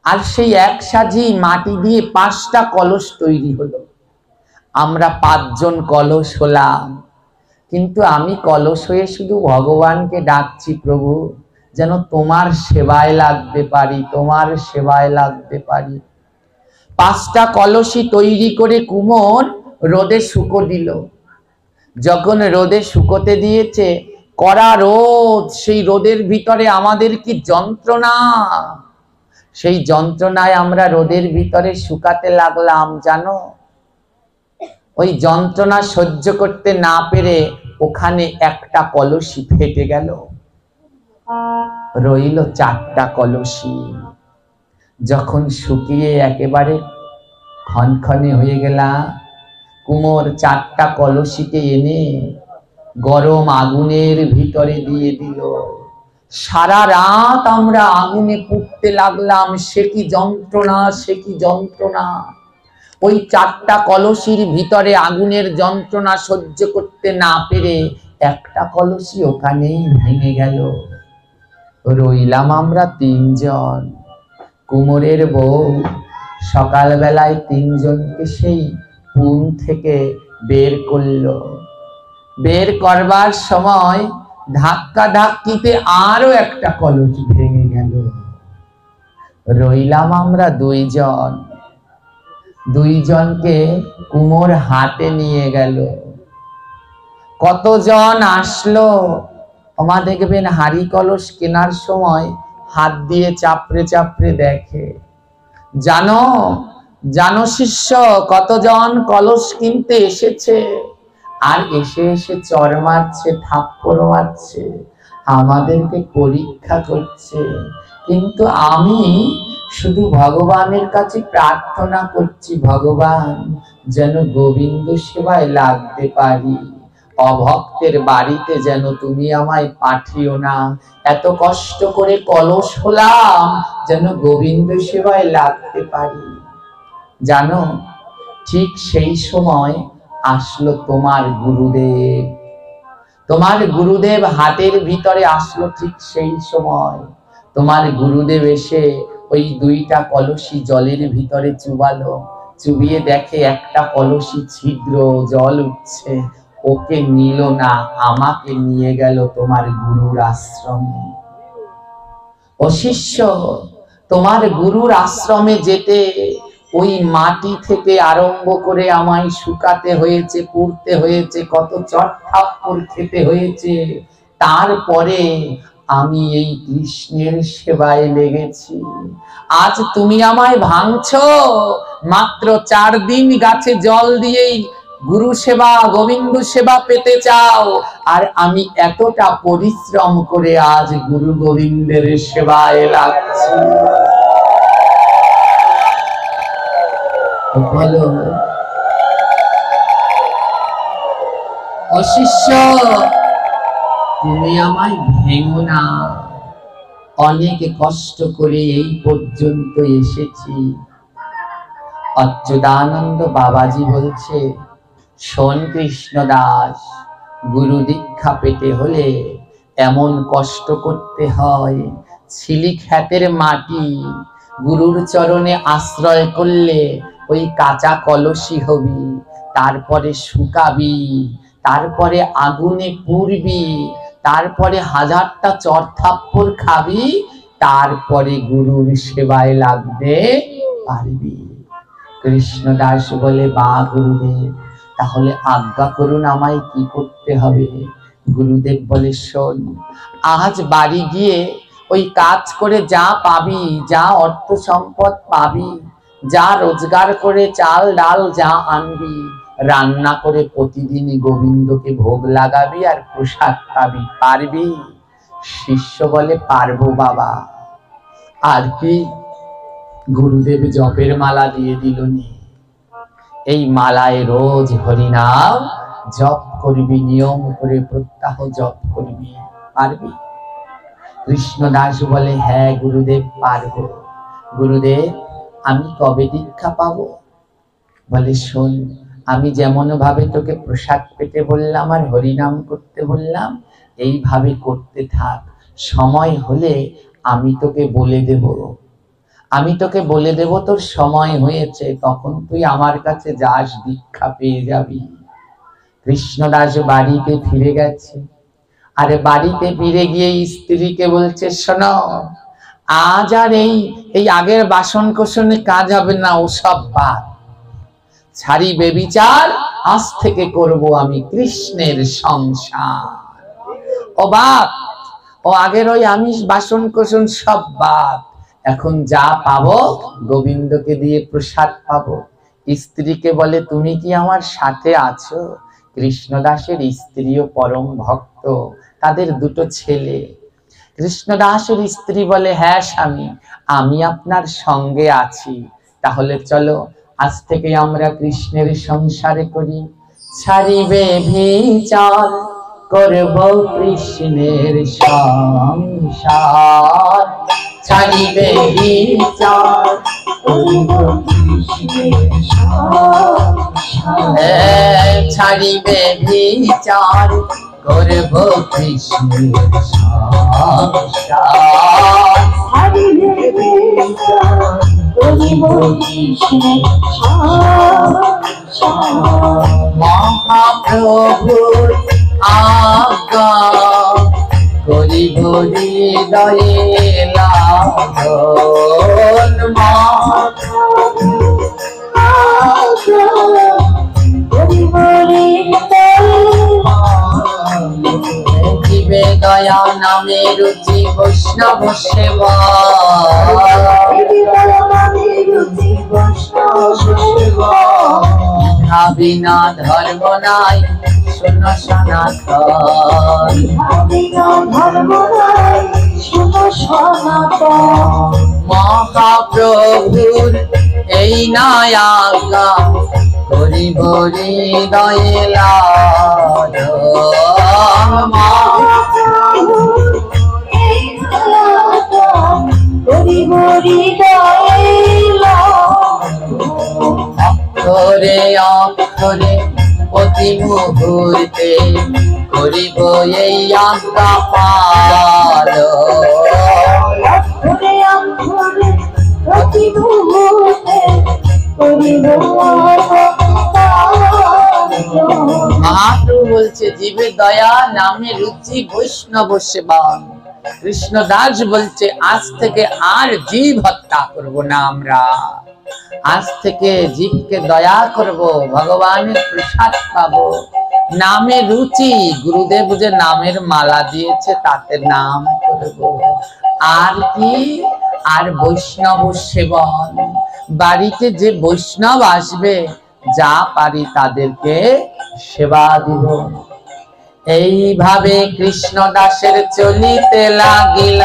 আর সেই এক সাজি মাটি দিয়ে 5টা কলস তৈরি হলো। আমরা 5 জন কলস হলাম, কিন্তু আমি কলস হয়ে শুধু ভগবানকে ডাকছি, প্রভু যেন তোমার সেবায় লাগতে পারি, তোমার সেবায় লাগতে পারি। 5টা কলসি তৈরি করে কুমোর রোদে শুকো দিল। যখন রোদে শুকোতে দিয়েছে, কড়া রোদ, সেই রোদের ভিতরে আমাদের কি যন্ত্রণা। সেই যন্ত্রণায় আমরা রোদের ভিতরে শুকাতে লাগলাম, জানো। ওই যন্ত্রণা সহ্য করতে না পেরে ওখানে একটা কলসি ফেটে গেল, রইল 4টা কলসি। যখন শুকিয়ে একেবারে খনখনে হয়ে গেলাম, কুমোর 4টা কলসিকে এনে গরম আগুনের ভিতরে দিয়ে দিল। সারা রাত আমরা আগুনে পুড়তে লাগলাম, সে কি যন্ত্রণা, সে কি যন্ত্রণা। ওই 4টা কলসির ভিতরে আগুনের যন্ত্রণা সহ্য করতে না পেরে একটা কলসি ওখানেই ভেঙে গেল। রইলাম আমরা 3 জন। কুমোরের বউ সকালবেলায় 3 জনকে সেই পুন থেকে বের করলো। বের করবার সময় ধাক্কা ধাক্কিতে আরো একটা কলস ভেঙে গেল। রইলাম আমরা 2 জন। 2 জনকে কুমোর হাটে নিয়ে গেল। কতজন আসলো, ওমা দেখবেন হাড়ি কলস কেনার সময় হাত দিয়ে চাপড়ে চাপড়ে দেখে। জানো, জানো শিষ্য, কতজন কলস কিনতে এসেছে? আর এসে এসে চর মারছে, থাপ্পড় মারছে, আমাদেরকে পরীক্ষা করছে। কিন্তু আমি শুধু ভগবানের কাছে প্রার্থনা করছি, ভগবান যেন গোবিন্দ সেবায় লাগতে পারি, অভক্তের বাড়িতে যেন তুমি আমায় পাঠিও না। এত কষ্ট করে কলস হলাম, যেন গোবিন্দ সেবায় লাগতে পারি। জানো, ঠিক সেই সময় আসলো তোমার গুরুদেব। তোমার গুরুদেব হাতের ভিতরে আসলো ঠিক সেই সময়। তোমার গুরুদেব এসে ওই দুইটা কলসি জলের ভিতরে চুবালো, চুবিয়ে দেখে একটা কলসি ছিদ্র, জল উঠছে। ওকে নিল না, আমাকে নিয়ে গেল তোমার গুরুর আশ্রমে। ও শিষ্য, তোমার গুরুর আশ্রমে যেতে ওই মাটি থেকে আরম্ভ করে আমায় শুকাতে হয়েছে, পুড়তে হয়েছে, কত চড়-থাপ্পড় খেতে হয়েছে। তারপরে আমি এই কৃষ্ণের সেবায় লেগেছি। আজ তুমি আমায় ভাঙছো, মাত্র 4 দিন গাছে জল দিয়েই গুরু সেবা, গোবিন্দ সেবা পেতে চাও, আর আমি এতটা পরিশ্রম করে আজ গুরু গোবিন্দের সেবায় লাগছি। বলো, অশিষ্য, তুমি আমায় ভেঙো না। অনেক কষ্ট করে এই পর্যন্ত এসেছি। অচ্যুতানন্দ বাবাজি বলছে, শোন কৃষ্ণ দাস, গুরু দীক্ষা পেতে হলে এমন কষ্ট করতে হয়। ছিলি ক্ষেতের মাটি, গুরুর চরণে আশ্রয় করলে ওই কাঁচা কলসি হবি, তারপরে শুকাবি, তারপরে আগুনে পুড়বি, তারপরে 1000টা চড়-থাপ্পড় খাবি, তারপরে গুরুর সেবায় লাগতে পারবি। কৃষ্ণদাস বলে, বা গুরুদেব, তাহলে আজ্ঞা করুন, আমায় কি করতে হবে? গুরুদেব বলে, শোন, আজ বাড়ি গিয়ে ওই কাজ করে যা পাবি, যা অর্থ সম্পদ পাবি, যা রোজগার করে চাল ডাল যা আনবি, রান্না করে প্রতিদিন গোবিন্দকে ভোগ লাগাবি আর প্রসাদ পাবি। পারবি? শিষ্য বলে, পারবো বাবা। আর কি? গুরুদেব জপের মালা দিয়ে দিল। এই মালায় রোজ হরিনাম জপ করবি, নিয়ম করে প্রত্যাহ জপ করবি। পারবি? কৃষ্ণদাস বলে, হ্যাঁ গুরুদেব, পারবো। গুরুদেব, আমি কবে দীক্ষা পাবো? বলে, শোন, আমি যেমন ভাবে তোকে প্রসাদ পেতে বললাম আর হরিনাম করতে বললাম, এইভাবে করতে থাক। সময় হলে আমি তোকে বলে দেব, আমি তোকে বলে দেব তোর সময় হয়েছে, তখন তুই আমার কাছে যাস, দীক্ষা পেয়ে যাবি। কৃষ্ণদাস বাড়িতে ফিরে গেছে। আরে বাড়িতে ফিরে গিয়ে স্ত্রীকে বলছে, শোনো, আজ আর এই আগের বাসন কোসনে কাজ হবে না, ওসব বাদ, ছাড়ি বেবিচার, আজ থেকে করব আমি কৃষ্ণের সংসার। ও বাপ, ও আগের ওই আমিষ বাসন কোসন সব বাদ, এখন যা পাবো গোবিন্দকে দিয়ে প্রসাদ পাবো। স্ত্রীকে বলে, তুমি কি আমার সাথে আছো? কৃষ্ণদাসের স্ত্রীও পরম ভক্ত, তাদের 2 ছেলে। কৃষ্ণদাসের স্ত্রী বলে, হ্যাঁ স্বামী, আমি আপনার সঙ্গে আছি, তাহলে চলো আজ থেকে আমরা কৃষ্ণের সংসারে করি। ছাড়িবে ভিচার, করব কৃষ্ণের সংসার। ছাড়িবে বিচার, করব কৃষ্ণের সংসার। ছাড়িবে বিচার, করব কৃষ্ণের সংসার। ছাড়িবে বিচার, করব কৃষ্ণের সংসার। মহাপ্রভুর আজ্ঞা করিব হৃদয়ে লালন। জীবে দয়া নামে রুচি বৈষ্ণব সেবা। ইহা বিনা ধর্ম নাই, শোনো সনাতন। মহাপ্রভুর এই নয় আজ্ঞা, করিব হৃদয়ে লালন। অক্ষরে অক্ষরে প্রতি মুহূর্তে করিব এই আজ্ঞা পালন। মহাপ্রভু বলছে জীবের দয়া নামে রুচি বৈষ্ণব সেবন। কৃষ্ণদাস বলছে আজ থেকে আর জীব হত্যা করব না আমরা, আজ থেকে জীবকে দয়া করব, ভগবানের প্রসাদ পাবো। নামে রুচি, গুরুদেব যে নামের মালা দিয়েছে তাতে নাম করব। আর কি? আর বৈষ্ণব সেবন। বাড়িতে যে বৈষ্ণব আসবে যা পারি তাদেরকে সেবা দিব। এইভাবে কৃষ্ণদাসের চলিতে লাগিল,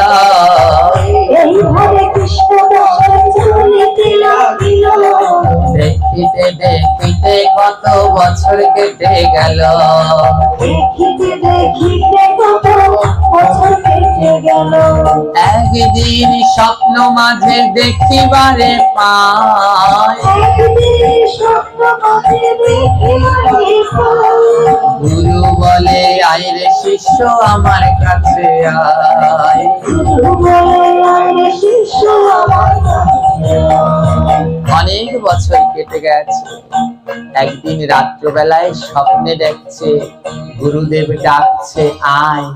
দেখিতে দেখিতে কত বছর কেটে গেল, একদিন স্বপ্ন মাঝে দেখিবারে পায়, গুরু বলে আয় রে শিষ্য আমার কাছে আয়। অনেক বছর কেটে গেছে। একদিন রাত্রবেলায় স্বপ্নে দেখছে গুরুদেব ডাকছে আয়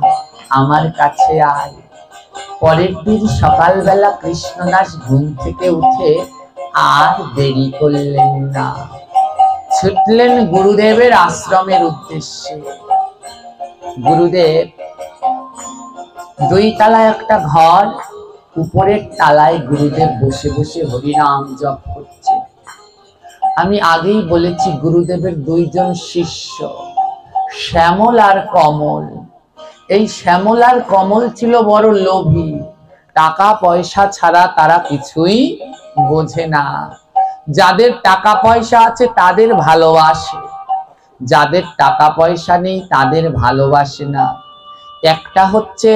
আমার কাছে আয়। পরের দিন সকালবেলা কৃষ্ণদাস ঘুম থেকে উঠে আর দেরি করলেন না, ছুটলেন গুরুদেবের আশ্রমের উদ্দেশ্যে। গুরুদেব দুই তলায় একটা ঘর, উপরের তালায় গুরুদেব বসে বসে হরিনাম জপ করছে। আমি আগেই বলেছি গুরুদেবের দুইজন শিষ্য, শ্যামল আর কমল। এই শ্যামল আর কমল ছিল বড় লোভী, টাকা পয়সা ছাড়া তারা কিছুই বোঝে না। যাদের টাকা পয়সা আছে তাদের ভালোবাসে, যাদের টাকা পয়সা নেই তাদের ভালোবাসে না। একটা হচ্ছে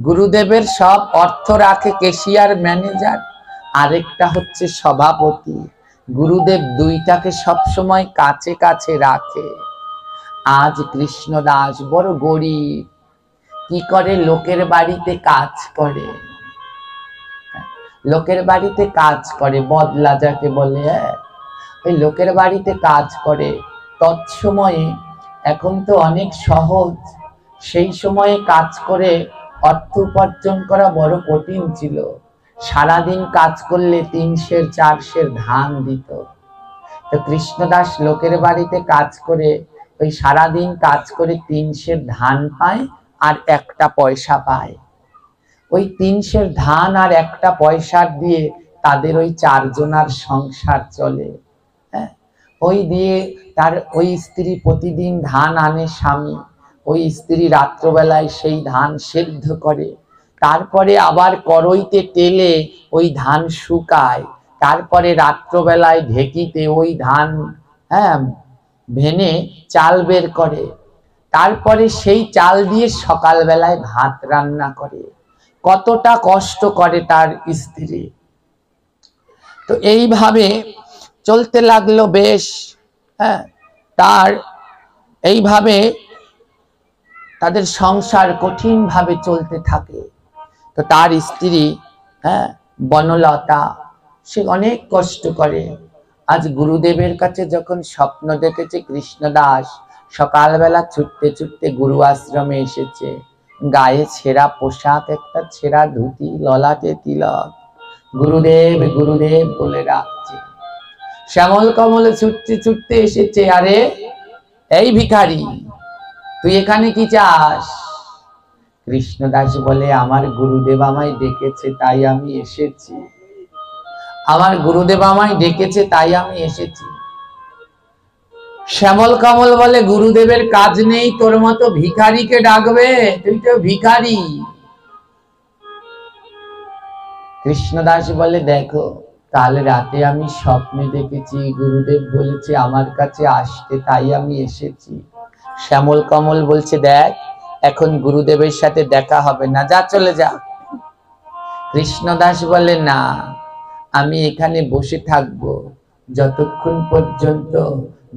গুরুদেবের সব অর্থ রাখে ক্যাশিয়ার ম্যানেজার, আরেকটা হচ্ছে সভাপতি। গুরুদেব দুইটাকে সবসময় কাছে কাছে রাখে। আজ কৃষ্ণদাস বড় গরিব, কি করে? লোকের বাড়িতে কাজ করে, লোকের বাড়িতে কাজ করে, বদলা যাকে বলে, ওই লোকের বাড়িতে কাজ করে। তৎসময়ে, এখন তো অনেক সহজ, সেই সময়ে কাজ করে অর্থ উপার্জন করা বড় কঠিন ছিল। সারাদিন কাজ করলে 3 সের 4 সের ধান দিত। তো কৃষ্ণদাস লোকের বাড়িতে কাজ করে ওই সারাদিন কাজ করে 3 সের ধান পায় আর একটা পয়সা পায়। ওই 3 সের ধান আর একটা পয়সা দিয়ে তাদের ওই 4 জনার সংসার চলে। হ্যাঁ, ওই দিয়ে তার ওই স্ত্রী প্রতিদিন ধান আনে স্বামী, ওই স্ত্রী রাত্রবেলায় সেই ধান সেদ্ধ করে, তারপরে আবার কড়ইতে তেলে ওই ধান শুকায়, তারপরে রাত্রবেলায় ঢেকিতে ওই ধান ভেনে চাল বের করে, তারপরে সেই চাল দিয়ে সকালবেলায় ভাত রান্না করে। কতটা কষ্ট করে তার স্ত্রী। তো এইভাবে চলতে লাগলো বেশ। তার এইভাবে তাদের সংসার কঠিন ভাবে চলতে থাকে। তো তার স্ত্রী বনলতা, সে অনেক কষ্ট করে। আজ গুরুদেবের কাছে যখন স্বপ্ন দেখেছে কৃষ্ণদাস সকালবেলা ছুটতে ছুটতে গুরু আশ্রমে এসেছে, গায়ে ছেঁড়া পোশাক, একটা ছেঁড়া ধুতি, ললাটে তিলক, গুরুদেব গুরুদেব বলে ডাকছে। শ্যামল কমল ছুটতে ছুটতে এসেছে, আরে এই ভিখারি তুই এখানে কি চাস? কৃষ্ণদাস বলে আমার গুরুদেব আমায় ডেকেছে তাই আমি এসেছি, আমার গুরুদেব আমায় ডেকেছে তাই আমি এসেছি। শ্যামল কমল বলে গুরুদেবের কাজ নেই, তোর মতো ভিখারিকে ডাকবে, তুই তো ভিখারি। কৃষ্ণদাস বলে দেখো, কাল রাতে আমি স্বপ্নে দেখেছি গুরুদেব বলেছে আমার কাছে আসতে, তাই আমি এসেছি। শ্যামল কমল বলছে দেখ, এখন গুরুদেবের সাথে দেখা হবে না, যা চলে যা। কৃষ্ণদাস বলে না, আমি এখানে বসে থাকবো যতক্ষণ পর্যন্ত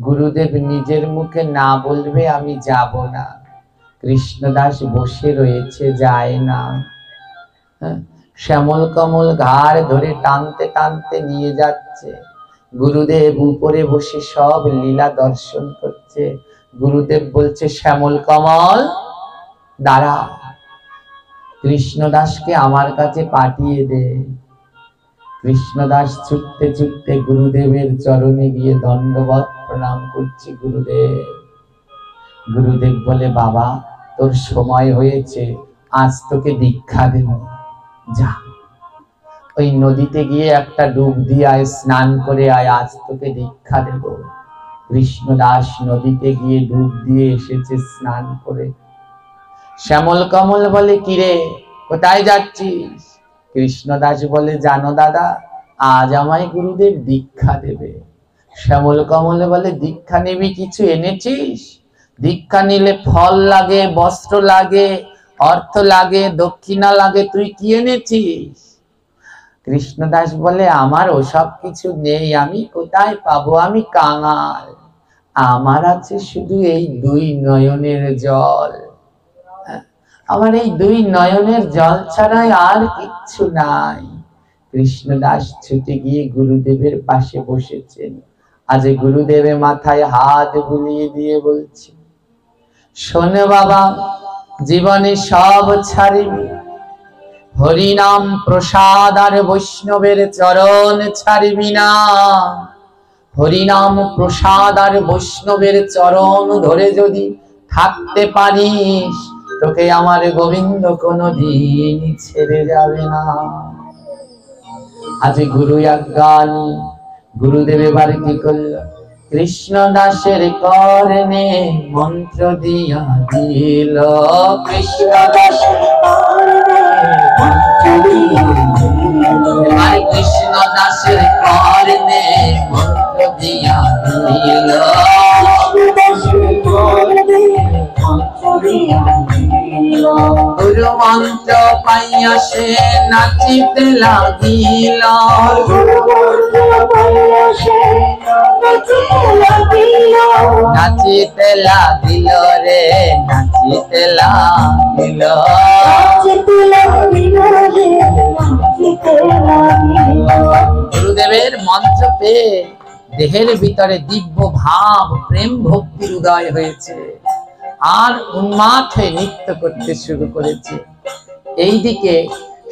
গুরুদেব নিজের মুখে না বলবে আমি যাব না। কৃষ্ণদাস বসে রয়েছে, যায় না। শ্যামল কমল ঘাড় ধরে টানতে টানতে নিয়ে যাচ্ছে। গুরুদেব উপরে বসে সব লীলা দর্শন করছে। গুরুদেব বলছে শ্যামল কমল দাঁড়া, কৃষ্ণদাসকে আমার কাছে পাঠিয়ে দে। কৃষ্ণদাস ছুটতে ছুটতে গুরুদেবের চরণে গিয়ে দণ্ডবত প্রণাম করছে। গুরুদেব। গুরুদেব বলে বাবা, তোর সময় হয়েছে, আজ তোকে দীক্ষা দেব, যা ওই নদীতে গিয়ে একটা ডুব দিয়ে আয়, স্নান করে আয়, আজ তোকে দীক্ষা দেব। কৃষ্ণদাস নদীতে গিয়ে ডুব দিয়ে এসেছে স্নান করে। শ্যামল কমল বলে কিরে, কোথায় যাচ্ছিস? কৃষ্ণদাস বলে জানো দাদা, আজ আমায় গুরুদেব দীক্ষা দেবে। শ্যামল কমল বলে দীক্ষা নিবি, কিছু এনেছিস? দীক্ষা নিলে ফল লাগে, বস্ত্র লাগে, অর্থ লাগে, দক্ষিণা লাগে, তুই কি এনেছিস? কৃষ্ণদাস বলে আমার ওসব কিছু নেই, আমি কোথায় পাবো, আমি কাঙাল, আমার আছে শুধু এই দুই নয়নের জল। আমার এই দুই নয়নের জল ছাড়াই আর কিচ্ছু নাই। কৃষ্ণদাস ছুটে গিয়ে গুরুদেবের পাশে বসেছেন। আজ গুরুদেবের মাথায় হাত বুলিয়ে দিয়ে বলছে শোনে বাবা, জীবনে সব ছাড়িবি, হরিনাম প্রসাদ আর বৈষ্ণবের চরণ ছাড়িবি না। হরিনাম প্রসাদ আর বৈষ্ণবের চরণ ধরে যদি থাকতে পারিস, তোকে আমার গোবিন্দ কোনদিন ছেড়ে যাবে না। আজ গুরু আজ্ঞানী। গুরুদেব এবার কি করলো, কৃষ্ণদাসের কর্ণে মন্ত্র দিয়া দিল। কৃষ্ণদাসের কৃষ্ণদাসের কর্ণে মন্ত্র দিয়া দিল। গুরু মন্ত্র পাইয়া সে নাচিতে লাগিল। নাচিতে লাগিল রে, নাচিতে লাগিল। গুরুদেবের মন্ত্র পেয়ে দেহের ভিতরে দিব্য ভাব, প্রেম ভক্তির উদয় হয়েছে, আর উন্মাদ হয়ে নৃত্য করতে শুরু করেছে। এইদিকে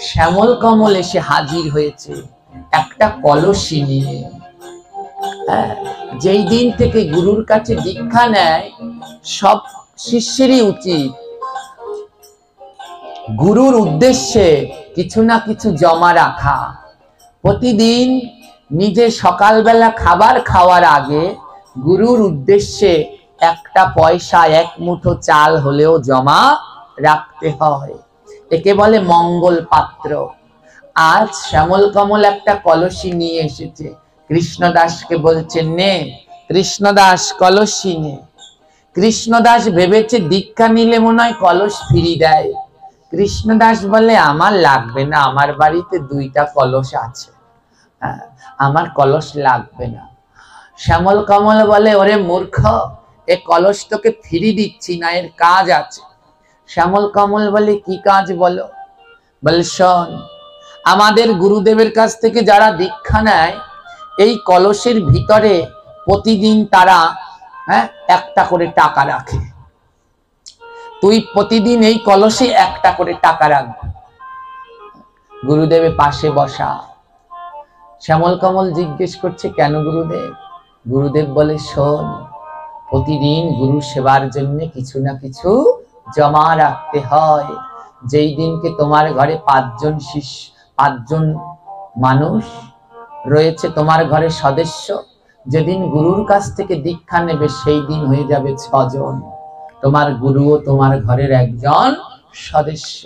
শ্যামল কমল এসে হাজির হয়েছে একটা কলসি নিয়ে। যেই দিন থেকে গুরুর কাছে দীক্ষা নেয়, সব শিষ্যেরই উচিত গুরুর উদ্দেশ্যে কিছু না কিছু জমা রাখা। প্রতিদিন নিজে সকালবেলা খাবার খাওয়ার আগে গুরুর উদ্দেশ্যে একটা পয়সা, এক মুঠো চাল হলেও জমা রাখতে হয়। একে বলে মঙ্গল পাত্র। আজ শ্যামল কমল একটা কলসি নিয়ে এসেছে। কৃষ্ণদাসকে বলছেন নে। কৃষ্ণদাস কলসি নে। কৃষ্ণদাস ভেবেছে দীক্ষা নিলে মনে হয় কলস ফিরি দেয়। কৃষ্ণদাস বলে আমার লাগবে না, আমার বাড়িতে দুইটা কলস আছে, আমার কলস লাগবে না। শ্যামল কমল বলে ওরে মূর্খ, এ কলস তোকে ফিরি দিচ্ছি না, এর কাজ আছে। শ্যামল কমল বলে কি কাজ বলো? বলে শোন, আমাদের গুরুদেবের কাছ থেকে যারা দীক্ষা নেয়, এই কলসের ভিতরে প্রতিদিন তারা একটা করে টাকা রাখে। তুই প্রতিদিন এই কলসে একটা করে টাকা রাখবি। গুরুদেবের পাশে বসা। শ্যামল কমল জিজ্ঞেস করছে কেন গুরুদেব? গুরুদেব বলে শোন, প্রতিদিন গুরু সেবার জন্য কিছু না কিছু জমা রাখতে হয়। যেই দিনকে তোমার ঘরে পাঁচজন মানুষ রয়েছে, তোমার ঘরে সদস্য, যেদিন গুরুর কাছ থেকে দীক্ষা নেবে সেই দিন হয়ে যাবে 6 জন। তোমার গুরুও তোমার ঘরের একজন সদস্য।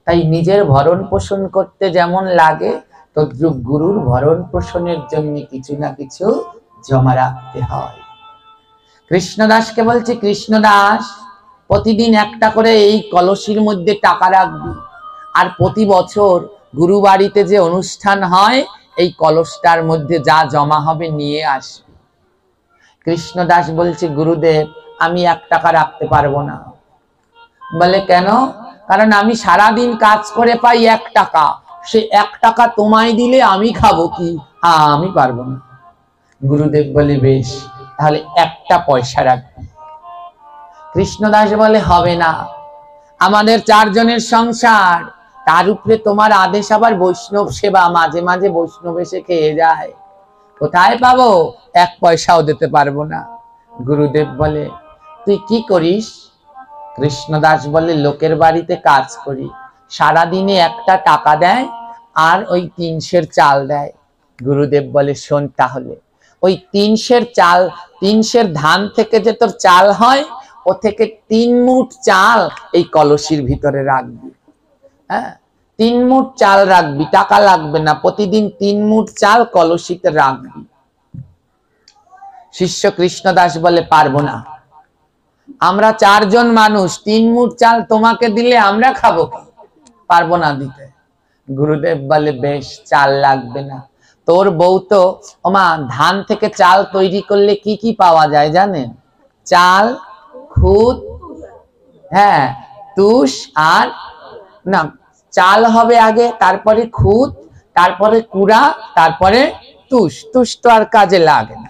তাই নিজের ভরণ পোষণ করতে যেমন লাগে, তদ্রূপ গুরুর ভরণ পোষণের জন্য কিছু না কিছু জমা রাখতে হয়। কৃষ্ণদাসকে বলছে, কৃষ্ণদাস প্রতিদিন একটা করে এই কলসির মধ্যে টাকা রাখবি, আর প্রতি বছর গুরু বাড়িতে যে অনুষ্ঠান হয় এই কলসটার মধ্যে যা জমা হবে নিয়ে আসবি। কৃষ্ণদাস বলছে, গুরুদেব আমি 1 টাকা রাখতে পারবো না। বলে কেন? কারণ আমি সারাদিন কাজ করে পাই 1 টাকা, সে 1 টাকা তোমায় দিলে আমি খাবো কি? আমি পারবো না। গুরুদেব বলে বেশ, তাহলে 1টা পয়সা রাখবি। কৃষ্ণদাস বলে হবে না, আমাদের 4 জনের সংসার, তার উপরে তোমার আদেশ আবার বৈষ্ণব সেবা, মাঝে মাঝে বৈষ্ণব এসে খেয়ে যায়, কোথায় পাবো? 1 পয়সাও দিতে পারবো না। গুরুদেব বলে তুই কি করিস? কৃষ্ণদাস বলে লোকের বাড়িতে কাজ করি, সারাদিনে 1টা টাকা দেয় আর ওই 3 সের চাল দেয়। গুরুদেব বলে শোন, তাহলে ওই 3 সের চাল, 3 সের ধান থেকে যে তোর চাল হয়, ও থেকে 3 মুঠ চাল এই কলসির ভিতরে রাখবি। হ্যাঁ, 3 মুঠ চাল রাখবি, টাকা লাগবে না, প্রতিদিন 3 মুঠ চাল কলসিতে রাখবি। শিষ্য কৃষ্ণদাস বলে পারবো না, আমরা 4 জন মানুষ, 3 মুঠ চাল তোমাকে দিলে আমরা খাবো কি? পারবো না দিতে। গুরুদেব বলে বেশ, চাল লাগবে না। তোর বউ তো ওমা ধান থেকে চাল তৈরি করলে কি কি পাওয়া যায় জানেন? চাল, খুদ, হ্যাঁ তুষ, আর না চাল হবে আগে, তারপরে খুদ, তারপরে কুড়া, তারপরে তুষ। তুষ তো আর কাজে লাগে না,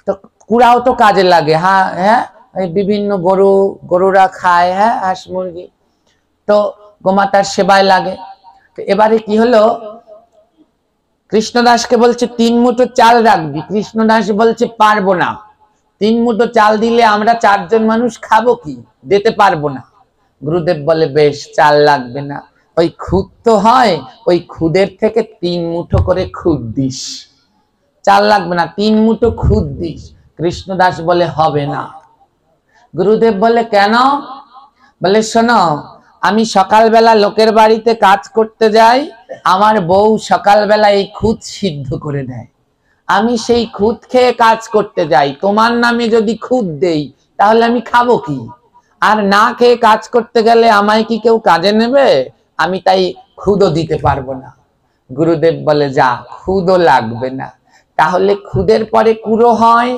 তো কুড়াও তো কাজে লাগে। হ্যাঁ হ্যাঁ, বিভিন্ন গরুরা খায়, হ্যাঁ হাঁস মুরগি, তো গোমাতার সেবায় লাগে। তো এবারে কি হলো, কৃষ্ণদাসকে বলছে 3 মুঠো চাল রাখবি। কৃষ্ণদাস বলছে পারবো না, 3 মুঠো চাল দিলে আমরা 4 জন মানুষ খাবো কি? দিতে পারবো না। গুরুদেব বলে বেশ, চাল লাগবে না, ওই খুদ তো হয়, ওই খুদের থেকে 3 মুঠো করে খুদ দিস। চাল লাগবে না, 3 মুঠো খুদ দিস। কৃষ্ণদাস বলে হবে না। গুরুদেব বলে কেন? বলে শোনো, আমি সকালবেলা লোকের বাড়িতে কাজ করতে যাই, আমার বউ সকালবেলা এই খুদ সিদ্ধ করে দেয়, আমি সেই খুদ খেয়ে কাজ করতে যাই। তোমার নামে যদি খুদ দেই তাহলে আমি খাবো কি? আর না খেয়ে কাজ করতে গেলে আমায় কি কেউ কাজে নেবে? আমি তাই খুদও দিতে পারবো না। গুরুদেব বলে যা, খুদও লাগবে না, তাহলে খুদের পরে কুড়ো হয়।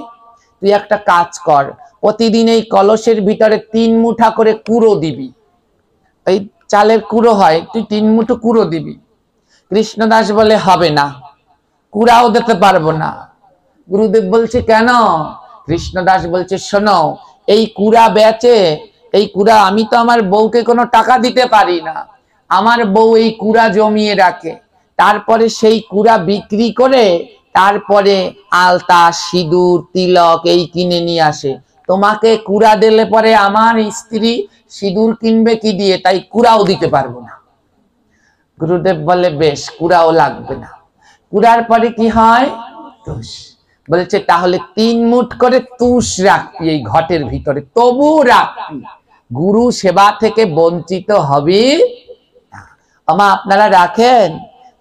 তুই একটা কাজ কর, প্রতিদিন এই কলসের ভিতরে 3 মুঠা করে কুড়ো দিবি। এই চালের কুড়ো হয়, তুই 3 মুঠো কুড়ো দিবি। কৃষ্ণদাস বলে হবে না, কুড়াও দিতে পারবো না। গুরুদেব বলছে কেন? কৃষ্ণদাস বলছে শোনো, এই কুড়া বেচে, এই কুড়া আমি তো আমার বউকে কোনো টাকা দিতে পারি না, আমার বউ এই কুড়া জমিয়ে রাখে, তারপরে সেই কুড়া বিক্রি করে তারপরে আলতা, সিঁদুর, তিলক এই কিনে নিয়ে আসে। তোমাকে কুড়া দিলে পরে আমার স্ত্রী সিঁদুর কিনবে কি দিয়ে? তাই কুড়াও দিতে পারবো না। গুরুদেব বলে বেশ, কুড়াও লাগবে না। কুড়ার পরে কি হয়? তুষ। বলছে তাহলে 3 মুঠ করে তুষ রাখবি এই ঘটের ভিতরে, তবু রাখবি, গুরু সেবা থেকে বঞ্চিত হবি না। আমা আপনারা রাখেন?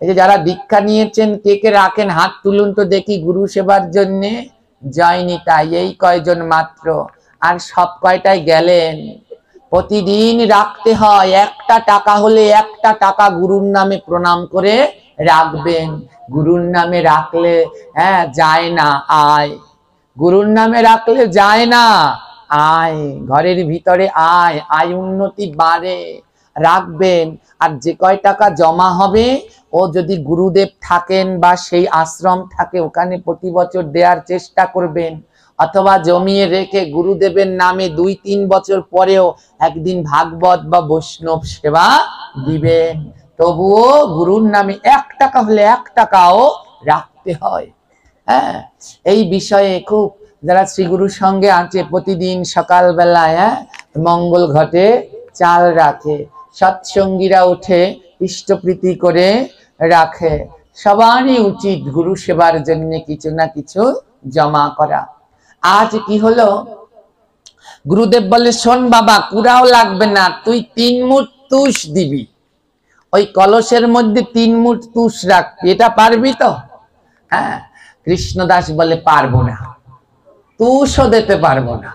এই যে যারা দীক্ষা নিয়েছেন কে কে রাখেন? হাত তুলুন তো দেখি গুরু সেবার জন্য। যায়নি তাই এই কয়জন মাত্র, আর সব কয়টায় গেলেন। প্রতিদিন রাখতে হয়, 1টা টাকা হলে 1টা টাকা গুরুর নামে প্রণাম করে রাখবেন। গুরুর নামে রাখলে হ্যাঁ যায় না আয়, গুরুর নামে রাখলে যায় না আয়, ঘরের ভিতরে আয়, আয় উন্নতি বাড়ে। রাখবেন, আর যে কয় টাকা জমা হবে ও যদি গুরুদেব থাকেন বা সেই আশ্রম থাকে ওখানে প্রতি বছর দেওয়ার চেষ্টা করবেন, অথবা জমিয়ে রেখে গুরুদেবের নামে 2-3 বছর পরেও একদিন ভাগবত বা বৈষ্ণব সেবা দিবেন। তবুও গুরুর নামে 1 টাকা হলে 1 টাকাও রাখতে হয়। হ্যাঁ, এই বিষয়ে খুব যারা শ্রীগুরুর সঙ্গে আছে প্রতিদিন সকালবেলায় মঙ্গল ঘটে চাল রাখে, সৎসঙ্গীরা উঠে ইষ্টপ্রীতি করে রাখে। সবারই উচিত গুরু সেবার জন্য কিছু না কিছু জমা করা। আজ কি হলো, গুরুদেব বলে শোন বাবা, কুড়াও লাগবে না, তুই 3 মুঠ তুষ দিবি, ওই কলসের মধ্যে 3 মুঠ তুষ রাখবি, এটা পারবি তো? হ্যাঁ। কৃষ্ণদাস বলে পারবো না, তুষও দিতে পারবো না।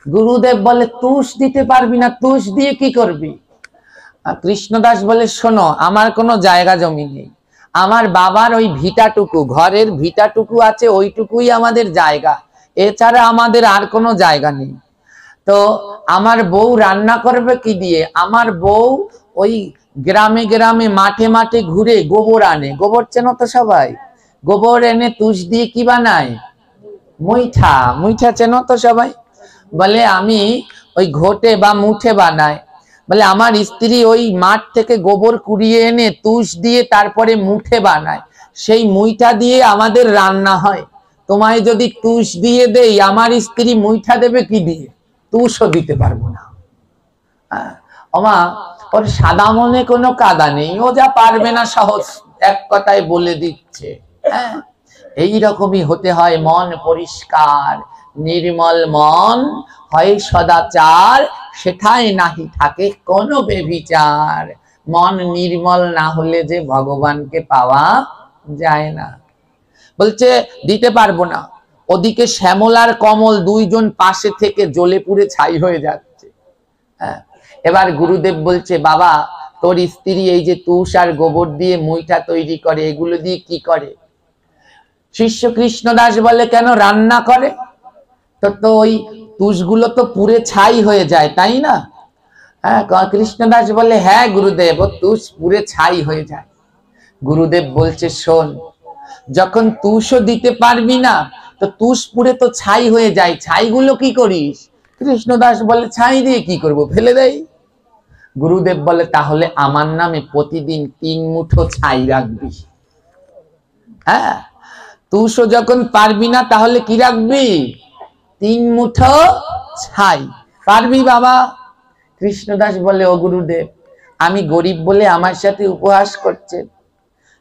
গুরুদেব বলে তুষ দিতে পারবি না, তুষ দিয়ে কি করবি? কৃষ্ণদাস বলে শোনো, আমার কোনো জায়গা জমি নেই, আমার বাবার ওই ভিটাটুকু, ঘরের ভিটাটুকু আছে, ওইটুকুই আমাদের জায়গা, এছাড়া আমাদের আর কোনো জায়গা নেই। তো আমার বউ রান্না করবে কি দিয়ে? আমার বউ ওই গ্রামে গ্রামে মাঠে মাঠে ঘুরে গোবর আনে, গোবর চেনো তো সবাই? গোবর এনে তুষ দিয়ে কি বানায়? মুইঠা। মুইঠা চেনো তো সবাই? বলে আমি ওই ঘটে বা মুঠে বানাই। বলে আমার স্ত্রী ওই মাঠ থেকে গোবর কুড়িয়ে এনে তুষ দিয়ে তারপরে মুঠে বানায়, সেই মুইঠা দিয়ে আমাদের রান্না হয়। তোমায় যদি তুষ দিয়ে দেই, আমার স্ত্রী মুইঠা দেবে কি দিয়ে? তুষও দিতে পারবো না। ওমা, ওর সাদা মনে কোনো কাদা নেই, ও যা পারবে না সহজ এক কথায় বলে দিচ্ছে। হ্যাঁ, এইরকমই হতে হয়। মন পরিষ্কার, নির্মল মন হয় সদাচার, সেটাই নাহি থাকে কোনো বেবিচার। মন নির্মল না হলে যে ভগবানকে পাওয়া যায় না। বলছে দিতে পারবো না। ওদিকে শ্যামল আর কমল দুইজন পাশে থেকে জ্বলে পুড়ে ছাই হয়ে যাচ্ছে। হ্যাঁ, এবার গুরুদেব বলছে বাবা, তোর স্ত্রী এই যে তুষ আর গোবর দিয়ে মুইঠা তৈরি করে, এগুলো দিয়ে কি করে? শিষ্য কৃষ্ণদাস বলে কেন, রান্না করে। তো ওই তুষগুলো তো পুড়ে ছাই হয়ে যায়, তাই না? হ্যাঁ, কৃষ্ণদাস বলে হ্যাঁ গুরুদেব, ও তুষ পুড়ে ছাই হয়ে যায়। গুরুদেব বলছে শোন, যখন তুষও দিতে পারবি না, তো তুষ পুড়ে তো ছাই হয়ে যায়, ছাইগুলো কি করিস? কৃষ্ণদাস বলে ছাই দিয়ে কি করব, ফেলে দেই। গুরুদেব বলে তাহলে আমার নামে প্রতিদিন 3 মুঠো ছাই রাখবি। হ্যাঁ, তুষও যখন পারবি না, তাহলে কি রাখবি? 3 মুঠো ছাই। পারবি বাবা? কৃষ্ণদাস বলে ও গুরুদেব, আমি গরিব বলে আমার সাথে উপহাস করছেন,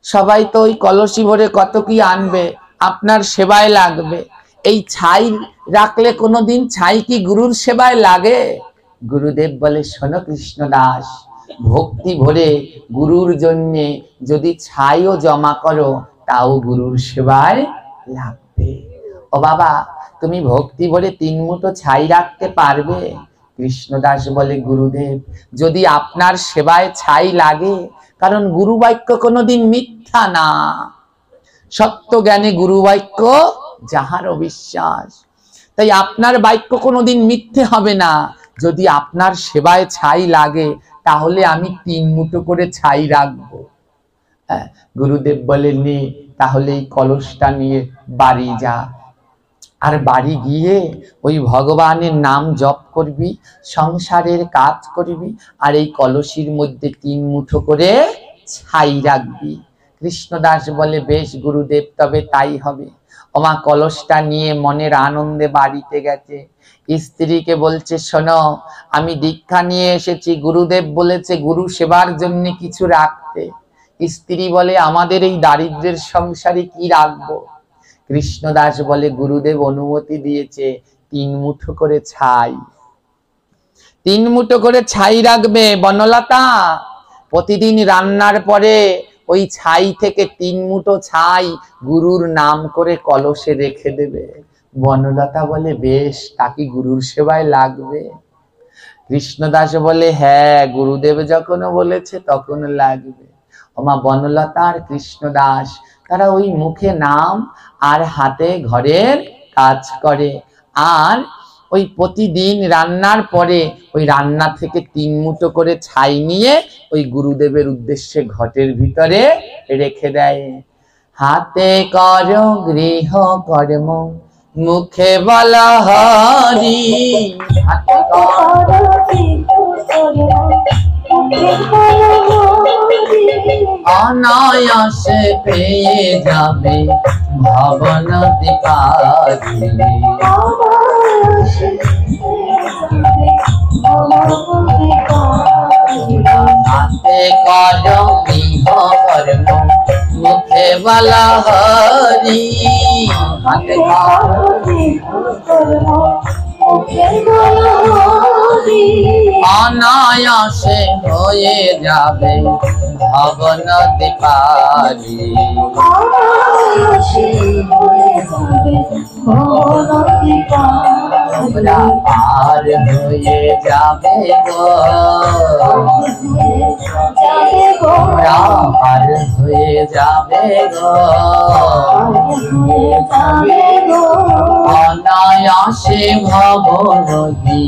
সবাই তো ওই কলসি ভরে কত কি আনবে, আপনার সেবায় লাগবে, এই ছাই রাখলে কোনোদিন ছাই কি গুরুর সেবায় লাগে? গুরুদেব বলে শোনো কৃষ্ণদাস, ভক্তি ভরে গুরুর জন্য যদি ছাইও জমা করো, তাও গুরুর সেবায় লাগবে। ও বাবা, তুমি ভক্তি ভরে 3 মুঠো ছাই রাখতে পারবে? কৃষ্ণদাস বলে গুরুদেব, যদি আপনার সেবায় ছাই লাগে, কারণ গুরু বাক্য কোনোদিন মিথ্যা না, সত্য জ্ঞানে গুরু বাক্য যাহার বিশ্বাস, তাই আপনার বাক্য কোনোদিন মিথ্যে হবে না। যদি আপনার সেবায় ছাই লাগে, তাহলে আমি 3 মুঠো করে ছাই রাখবো। গুরুদেব বলেন নে, তাহলে এই কলসটা নিয়ে বাড়ি যা, আর বাড়ি গিয়ে ওই ভগবানের নাম জপ করবি, সংসারের কাজ করবি, আর এই কলসির মধ্যে 3 মুঠো করে ছাই রাখবি। কৃষ্ণদাস বলে বেশ গুরুদেব, তবে তাই হবে। ওমা কলসটা নিয়ে মনের আনন্দে বাড়িতে গেছে, স্ত্রীকে বলছে শোনো, আমি দীক্ষা নিয়ে এসেছি, গুরুদেব বলেছে গুরু সেবার জন্য কিছু রাখতে। স্ত্রী বলে আমাদের এই দারিদ্রের সংসারে কি রাখবো? কৃষ্ণদাস বলে গুরুদেব অনুমতি দিয়েছে 3 মুঠো করে ছাই। 3 মুঠো করে ছাই রাখবে বনলতা, প্রতিদিন রান্নার পরে ওই ছাই থেকে 3 মুঠো ছাই গুরুর নাম করে কলসে রেখে দেবে। বনলতা বলে বেশ, তা কি গুরুর সেবায় লাগবে? কৃষ্ণদাস বলে হ্যাঁ, গুরুদেব যখন বলেছে তখন লাগবে। ওমা বনলতা আর কৃষ্ণদাস তারা ওই মুখে নাম আর হাতে ঘরের কাজ করে, আর ওই প্রতিদিন রান্নার পরে ওই রান্না থেকে 3 মুঠো করে ছাই নিয়ে ওই গুরুদেবের উদ্দেশ্যে ঘটের ভিতরে রেখে দেয়। হাতে কর গৃহ কর্ম, মুখে বল হরি। হাতে কর অনায়াসে পেয়ে যাবে ভবন দীপারি। হাতে কর গৃহ কর্ম, মুখে বলা হরি হাতে অনায়াসে হয়ে যাবে ভব নদী পারি তোমরা পার হয়ে যাবে গো তোমরা পার হয়ে যাবে গো অনায়াসে ভব নদী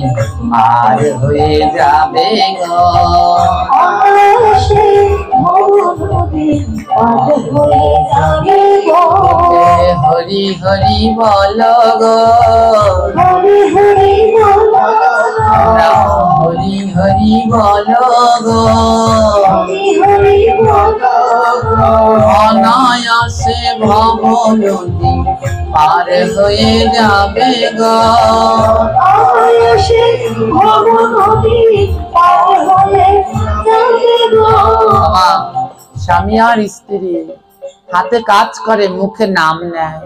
পার হয়ে যাবে গো হরি হরি বল গো হরি হরি বল গো অনায়াসে ভব নদী পার হয়ে যাবে গো স্বামী আর স্ত্রী হাতে কাজ করে মুখে নাম নেয়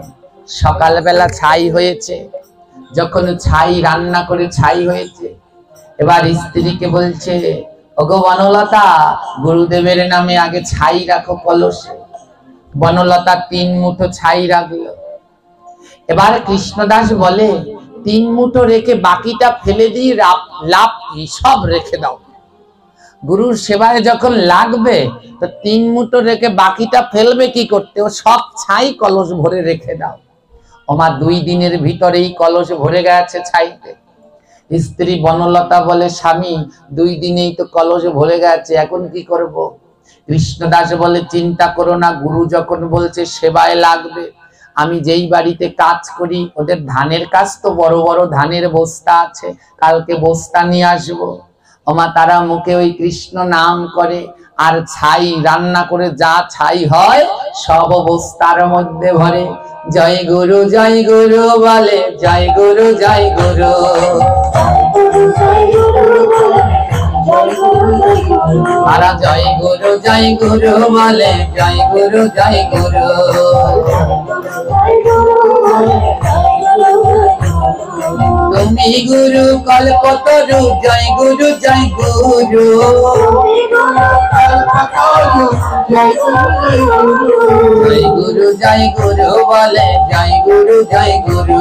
সকালবেলা ছাই হয়েছে যখন ছাই রান্না করে ছাই হয়েছে এবার স্ত্রীকে বলছে ওগো বনলতা গুরুদেবের নামে আগে ছাই রাখো কলসে বনলতা 3 মুঠো ছাই রাখলো এবার কৃষ্ণদাস বলে 3 মুঠো রেখে বাকিটা ফেলে দিয়ে লাভ কি সব রেখে দাও গুরুর সেবায় যখন লাগবে তো 3 মুঠো রেখে বাকিটা ফেলবে কি করতে ও সব ছাই কলস ভরে রেখে দাও ওমা 2 দিনের ভিতরেই কলস ভরে গেছে ছাইতে স্ত্রী বনলতা বলে স্বামী 2 দিনেই তো কলস ভরে গেছে এখন কি করব কৃষ্ণদাস বলে চিন্তা করো না গুরু যখন বলছে সেবায় লাগবে আমি যেই বাড়িতে কাজ করি ওদের ধানের কাজ তো বড় বড় ধানের বস্তা আছে কালকে বস্তা নিয়ে আসবো ওমা তারা মুখে ওই কৃষ্ণ নাম করে আর ছাই রান্না করে যা ছাই হয় সব বস্তার মধ্যে ভরে জয় গুরু বলে জয় গুরু তারা জয় গুরু বলে জয় গুরু তুমি গুরু কল্পতরু জয় গুরু জয় গুরু বলে জয় গুরু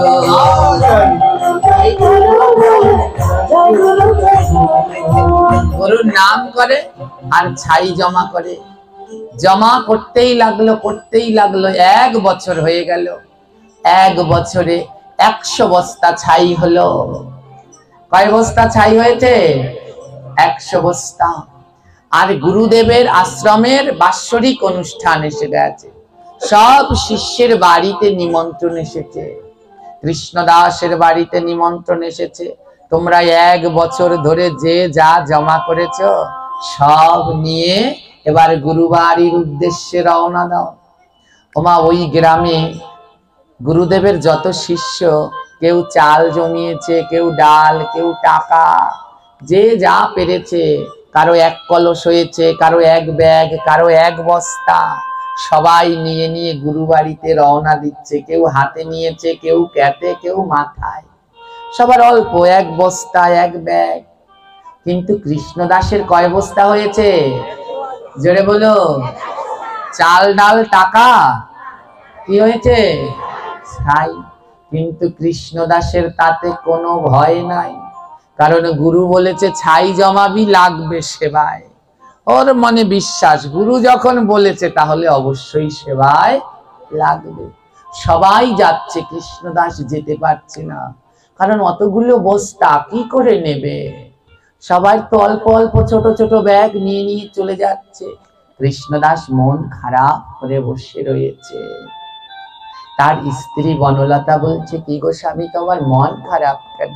গুরুর নাম করে আর ছাই জমা করে জমা করতেই লাগলো 1 বছর হয়ে গেল 1 বছরে 100 বস্তা ছাই হলো কয় বস্তা ছাই হয়েছে 100 বস্তা আর গুরুদেবের আশ্রমের বাৎসরিক অনুষ্ঠান এসে গেছে সব শিষ্যের বাড়িতে নিমন্ত্রণ এসেছে কৃষ্ণদাসের বাড়িতে নিমন্ত্রণ এসেছে তোমরা 1 বছর ধরে যে যা জমা করেছো সব নিয়ে এবার গুরুবাড়ির উদ্দেশ্যে রওনা দাও ওমা ওই গ্রামে গুরুদেবের যত শিষ্য কেউ চাল জমিয়েছে কেউ ডাল কেউ টাকা যে যা পেরেছে কারো 1 কলস হয়েছে কারো 1 ব্যাগ কারো 1 বস্তা সবাই নিয়ে নিয়ে গুরুবাড়িতে রওনা দিচ্ছে কেউ হাতে নিয়েছে কেউ ক্যাতে কেউ মাথায় সবার অল্প 1 বস্তা 1 ব্যাগ কিন্তু কৃষ্ণদাসের কয় বস্তা হয়েছে জোরে বলো চাল ডাল টাকা কি হয়েছে ছাই কিন্তু কৃষ্ণদাসের তাতে কোনো ভয় নাই কারণ গুরু বলেছে ছাই জমাবি লাগবে সেবায় ওর মনে বিশ্বাস গুরু যখন বলেছে তাহলে অবশ্যই সেবায় লাগবে সবাই যাচ্ছে কৃষ্ণদাস যেতে পারছে না কারণ অতগুলো বস্তা কি করে নেবে সবাই তো অল্প অল্প ছোট ছোট ব্যাগ নিয়ে নিয়ে চলে যাচ্ছে কৃষ্ণদাস মন খারাপ করে বসে রয়েছে তার স্ত্রী বনলতা বলছে কি গো স্বামী তোমার মন খারাপ কেন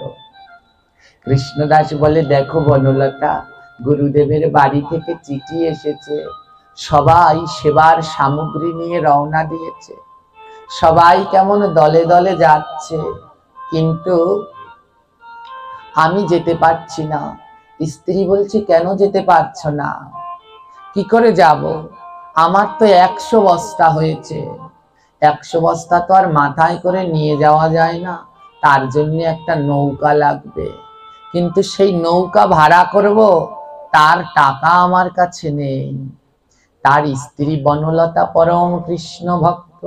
কৃষ্ণদাস বলে দেখো বনলতা গুরুদেবের বাড়ি থেকে চিঠি এসেছে সবাই সেবার সামগ্রী নিয়ে রওনা দিয়েছে সবাই কেমন দলে দলে যাচ্ছে কিন্তু আমি যেতে পারছি না স্ত্রী বলছে কেন যেতে পারছো না কি করে যাব আমার তো 100 বস্তা হয়েছে, 100 বস্তা তো আর মাথায় করে নিয়ে যাওয়া যায় না, তার জন্য একটা নৌকা লাগবে, কিন্তু সেই নৌকা ভাড়া করব তার টাকা আমার কাছে নেই। তার স্ত্রী বনলতা পরম কৃষ্ণ ভক্ত,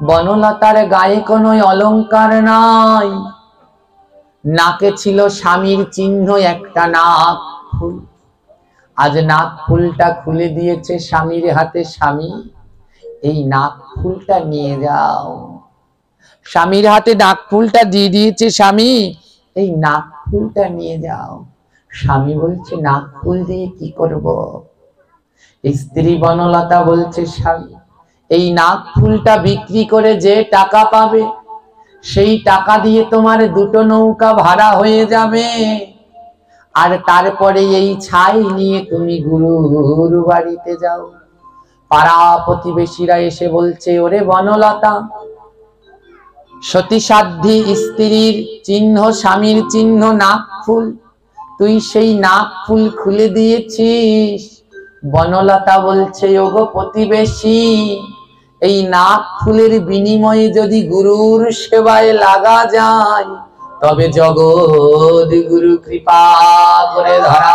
বনলতার গায়ে কোনো অলংকার নাই, নাকে ছিল স্বামীর চিহ্ন একটা নাক ফুল। আজ নাক ফুলটা খুলে দিয়েছে স্বামীর হাতে, স্বামী এই নাক ফুলটা নিয়ে যাও। স্বামীর হাতে নাক ফুলটা দিয়ে দিয়েছে স্বামী, এই নাক ফুলটা নিয়ে যাও। স্বামী বলছে নাক ফুল দিয়ে কি করব? স্ত্রী বনলতা বলছে স্বামী এই নাক ফুলটা বিক্রি করে যে টাকা পাবে সেই টাকা দিয়ে তোমার 2টো নৌকা ভাড়া হয়ে যাবে, আর তারপরে এই ছাই নিয়ে তুমি গুরুর বাড়িতে যাও। পাড়া প্রতিবেশীরা এসে বলছে ওরে বনলতা, সতীসাধ্যী স্ত্রীর চিহ্ন, স্বামীর চিহ্ন নাক ফুল, তুই সেই নাক ফুল খুলে দিয়েছিস। বনলতা বলছে ওগো প্রতিবেশী, এই নাক ফুলের বিনিময়ে যদি গুরুর সেবায় লাগা যায় তবে জগৎ গুরু কৃপা করে ধরা